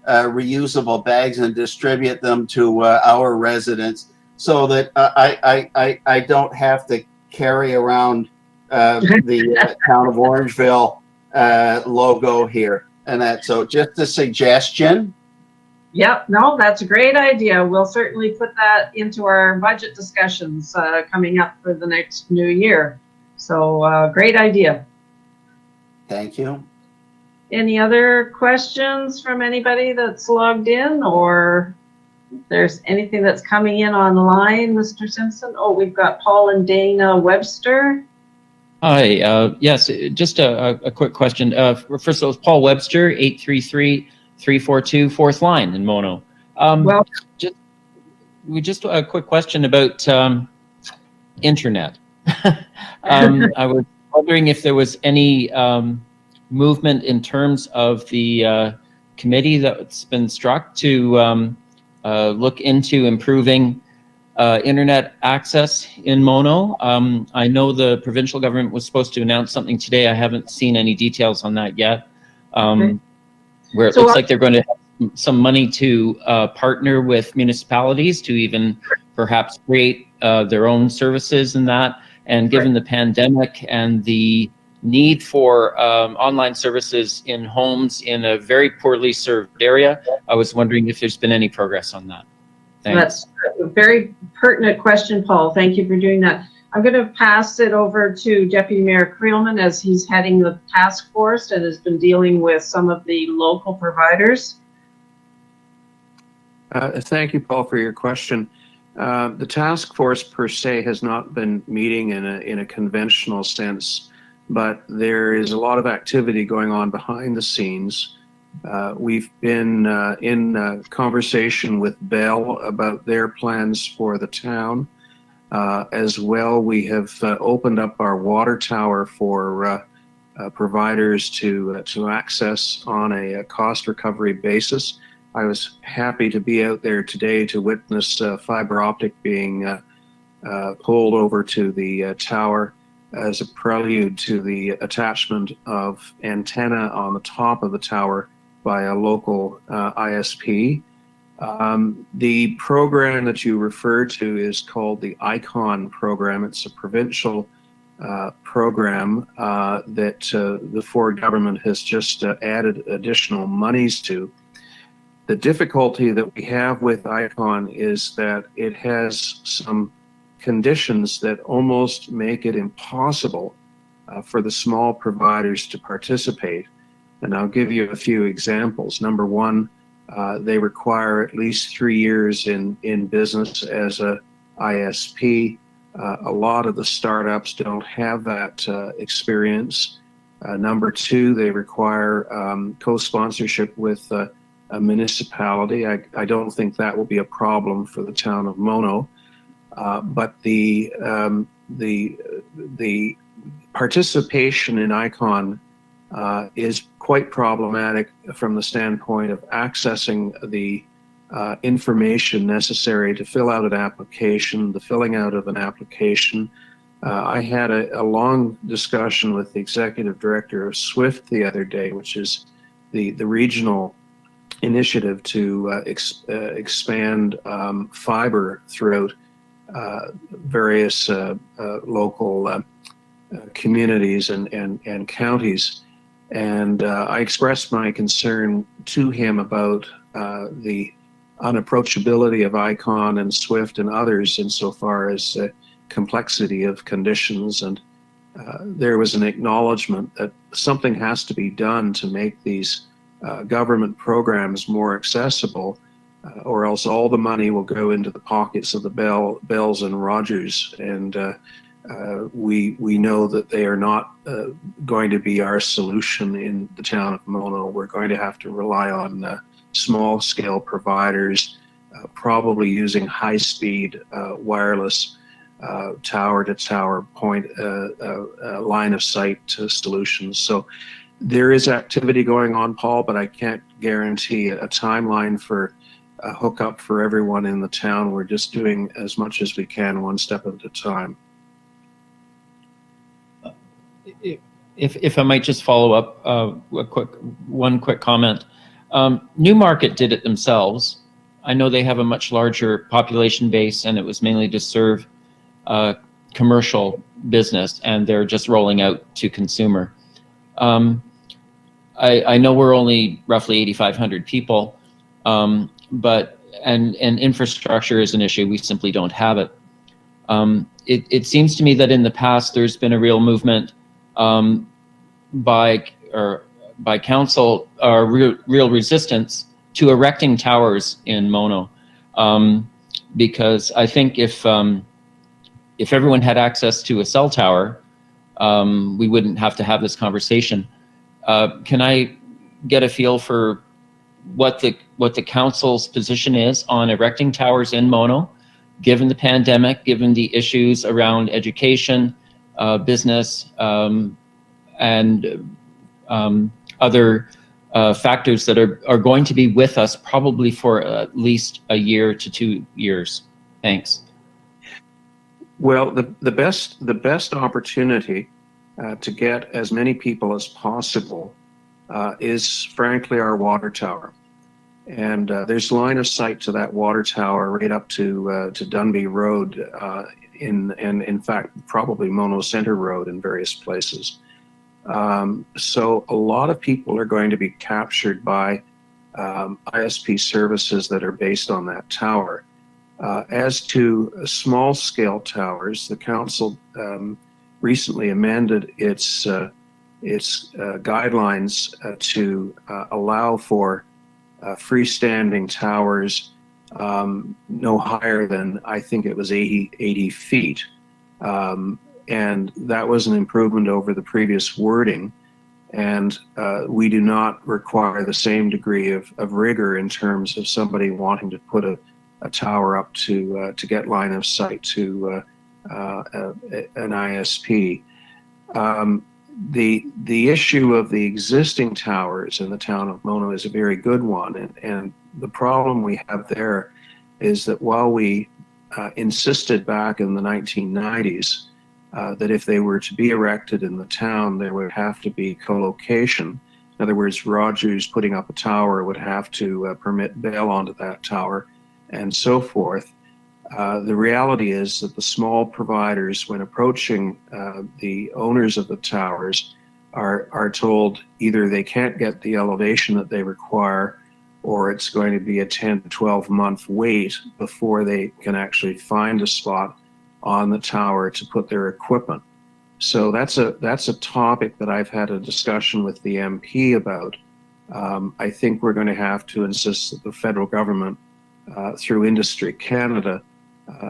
reusable bags and distribute them to our residents, so that I don't have to carry around the town of Orangeville logo here. And that, so just a suggestion. Yep, no, that's a great idea. We'll certainly put that into our budget discussions coming up for the next new year. So great idea. Thank you. Any other questions from anybody that's logged in, or if there's anything that's coming in online, Mr. Simpson? Oh, we've got Paul and Dana Webster. Hi, yes, just a quick question. First of all, Paul Webster, 833-342 4th line in Mono. Well, just a quick question about internet. I was wondering if there was any movement in terms of the committee that's been struck to look into improving internet access in Mono. I know the provincial government was supposed to announce something today. I haven't seen any details on that yet. Where it looks like they're going to have some money to partner with municipalities to even perhaps create their own services and that. And given the pandemic and the need for online services in homes in a very poorly served area, I was wondering if there's been any progress on that. Thanks. That's a very pertinent question, Paul. Thank you for doing that. I'm going to pass it over to Deputy Mayor Creelman, as he's heading the task force and has been dealing with some of the local providers. Thank you, Paul, for your question. The task force per se has not been meeting in a conventional sense, but there is a lot of activity going on behind the scenes. We've been in conversation with Bell about their plans for the town. As well, we have opened up our water tower for providers to access on a cost recovery basis. I was happy to be out there today to witness fiber optic being pulled over to the tower. as a prelude to the attachment of antenna on the top of the tower by a local ISP. The program that you referred to is called the ICON program. It's a provincial program that the Ford government has just added additional monies to. The difficulty that we have with ICON is that it has some conditions that almost make it impossible for the small providers to participate. And I'll give you a few examples. Number one, they require at least 3 years in business as a ISP. A lot of the startups don't have that experience. Number two, they require co-sponsorship with a municipality. I don't think that will be a problem for the town of Mono, but the participation in ICON is quite problematic from the standpoint of accessing the information necessary to fill out an application, the filling out of an application. I had a long discussion with the executive director of SWIFT the other day, which is the regional initiative to expand fiber throughout various local communities and counties. And I expressed my concern to him about the unapproachability of ICON and SWIFT and others insofar as complexity of conditions. And there was an acknowledgement that something has to be done to make these government programs more accessible, or else all the money will go into the pockets of the Bells and Rogers. And we know that they are not going to be our solution in the town of Mono. We're going to have to rely on small scale providers, probably using high speed wireless tower to tower point line of sight solutions. So there is activity going on, Paul, but I can't guarantee a timeline for a hookup for everyone in the town. We're just doing as much as we can, one step at a time. If I might just follow up, one quick comment. Newmarket did it themselves. I know they have a much larger population base, and it was mainly to serve commercial business, and they're just rolling out to consumer. I know we're only roughly 8,500 people, but infrastructure is an issue. We simply don't have it. It seems to me that in the past there's been a real movement by council, or real resistance to erecting towers in Mono, because I think if everyone had access to a cell tower, we wouldn't have to have this conversation. Can I get a feel for what the council's position is on erecting towers in Mono, given the pandemic, given the issues around education, business, and other factors that are going to be with us probably for at least a year to 2 years? Thanks. Well, the best opportunity to get as many people as possible is frankly our water tower. And there's line of sight to that water tower right up to Dunby Road, and in fact, probably Mono Center Road in various places. So a lot of people are going to be captured by ISP services that are based on that tower. As to small scale towers, the council recently amended its guidelines to allow for freestanding towers no higher than, I think it was 80 feet. And that was an improvement over the previous wording. And we do not require the same degree of rigor in terms of somebody wanting to put a tower up to get line of sight to an ISP. The issue of the existing towers in the town of Mono is a very good one. And the problem we have there is that while we insisted back in the 1990s that if they were to be erected in the town, there would have to be co-location. In other words, Rogers putting up a tower would have to permit bail onto that tower and so forth. The reality is that the small providers, when approaching the owners of the towers, are told either they can't get the elevation that they require, or it's going to be a 10 to 12 month wait before they can actually find a spot on the tower to put their equipment. So that's a topic that I've had a discussion with the MP about. I think we're going to have to insist that the federal government, through Industry Canada,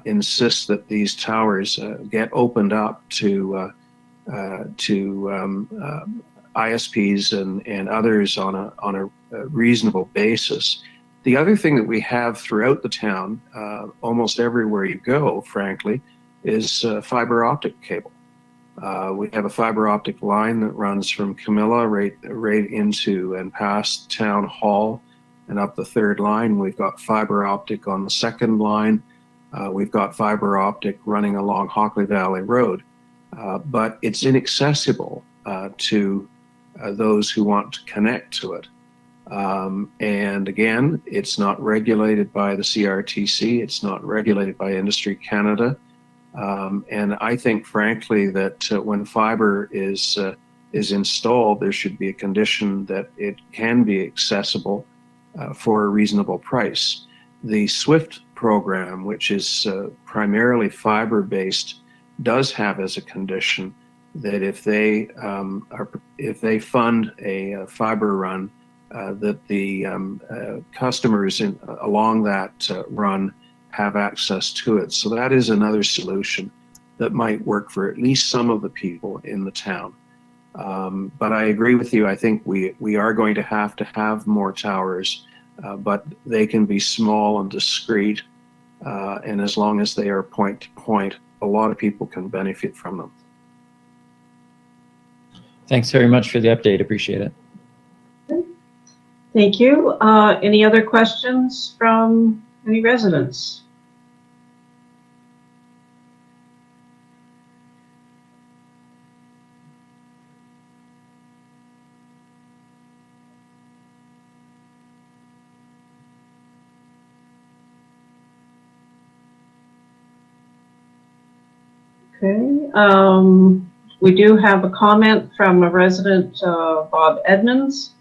insist that these towers get opened up to ISPs and others on a reasonable basis. The other thing that we have throughout the town, almost everywhere you go, frankly, is fiber optic cable. We have a fiber optic line that runs from Camilla right into and past Town Hall and up the third line. We've got fiber optic on the second line. We've got fiber optic running along Hockley Valley Road, but it's inaccessible to those who want to connect to it. And again, it's not regulated by the CRTC. It's not regulated by Industry Canada. And I think, frankly, that when fiber is installed, there should be a condition that it can be accessible for a reasonable price. The SWIFT program, which is primarily fiber-based, does have as a condition that if they fund a fiber run, that the customers along that run have access to it. So that is another solution that might work for at least some of the people in the town. But I agree with you. I think we are going to have more towers, but they can be small and discreet. And as long as they are point to point, a lot of people can benefit from them. Thanks very much for the update. Appreciate it. Thank you. Any other questions from any residents? Okay. We do have a comment from a resident, Bob Edmonds,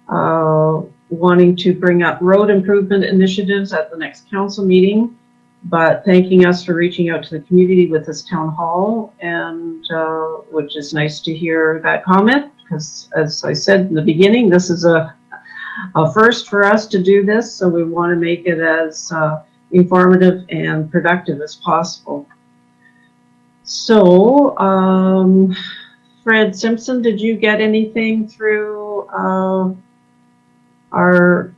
wanting to bring up road improvement initiatives at the next council meeting, but thanking us for reaching out to the community with this town hall, and which is nice to hear that comment, because as I said in the beginning, this is a first for us to do this, so we want to make it as informative and productive as possible. So, Fred Simpson, did you get anything through our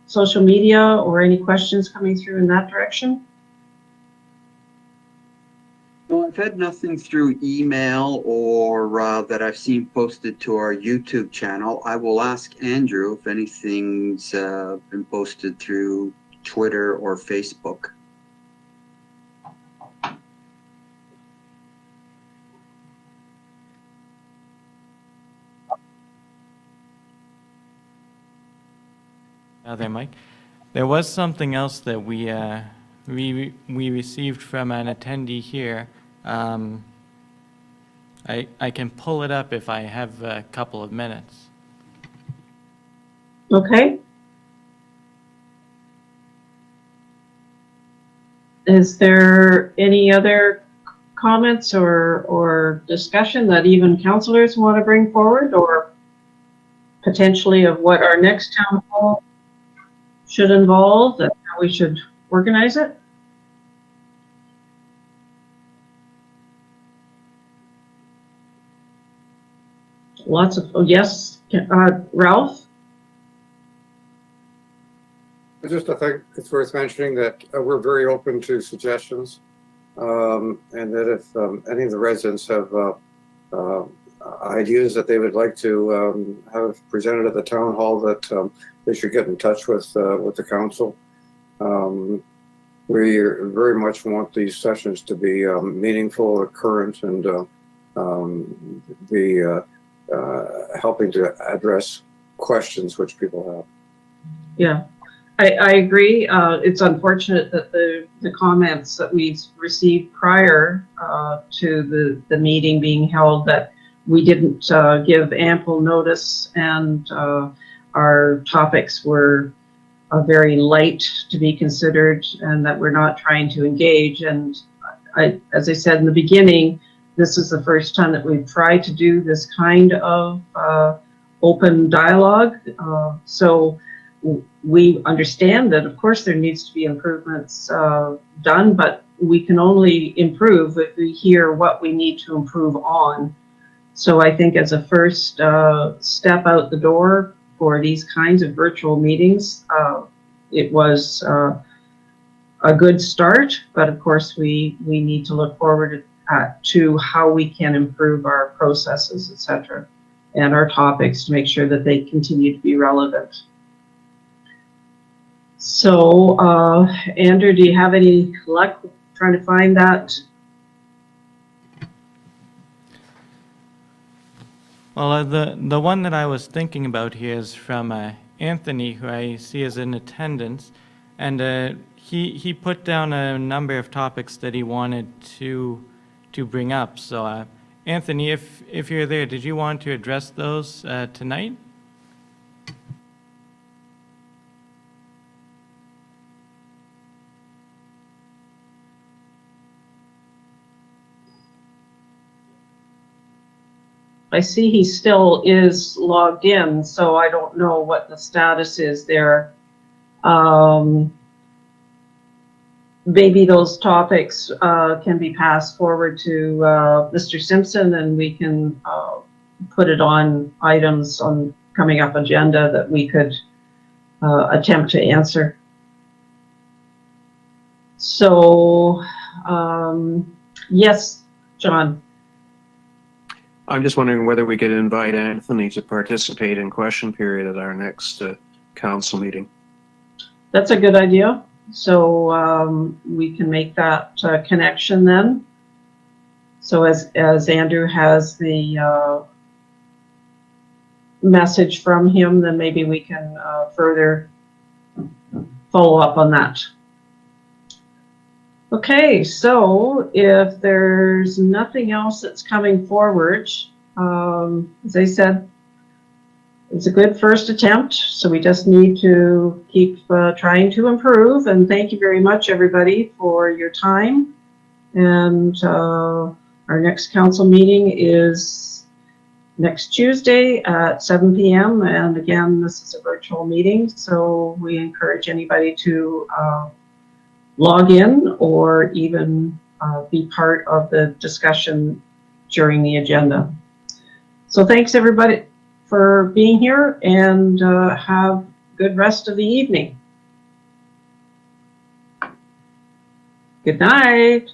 social media or any questions coming through in that direction? No, I've had nothing through email or that I've seen posted to our YouTube channel. I will ask Andrew if anything's been posted through Twitter or Facebook. There, Mike. There was something else that we received from an attendee here. I can pull it up if I have a couple of minutes. Okay. Is there any other comments or discussion that even councillors want to bring forward, or potentially of what our next town hall should involve and how we should organize it? Lots of, oh, yes, Ralph? I think it's worth mentioning that we're very open to suggestions, and that if any of the residents have ideas that they would like to have presented at the town hall, that they should get in touch with the council. We very much want these sessions to be meaningful, current, and be helping to address questions which people have. Yeah, I agree. It's unfortunate that the comments that we received prior to the meeting being held, that we didn't give ample notice, and our topics were very light to be considered, and that we're not trying to engage. And as I said in the beginning, this is the first time that we've tried to do this kind of open dialogue. So we understand that, of course, there needs to be improvements done, but we can only improve if we hear what we need to improve on. So I think as a first step out the door for these kinds of virtual meetings, it was a good start, but of course we need to look forward to how we can improve our processes, etc., and our topics to make sure that they continue to be relevant. So, Andrew, do you have any luck trying to find that? Well, the one that I was thinking about here is from Anthony, who I see is in attendance, and he put down a number of topics that he wanted to bring up. So, Anthony, if you're there, did you want to address those tonight? I see he still is logged in, so I don't know what the status is there. Maybe those topics can be passed forward to Mr. Simpson, and we can put it on items on coming up agenda that we could attempt to answer. So, yes, John. I'm just wondering whether we could invite Anthony to participate in question period at our next council meeting. That's a good idea. So we can make that connection then. So as Andrew has the message from him, then maybe we can further follow up on that. Okay, so if there's nothing else that's coming forward, as I said, it's a good first attempt, so we just need to keep trying to improve. And thank you very much, everybody, for your time. And our next council meeting is next Tuesday at 7 p.m. And again, this is a virtual meeting, so we encourage anybody to log in or even be part of the discussion during the agenda. So thanks everybody for being here, and have a good rest of the evening. Good night.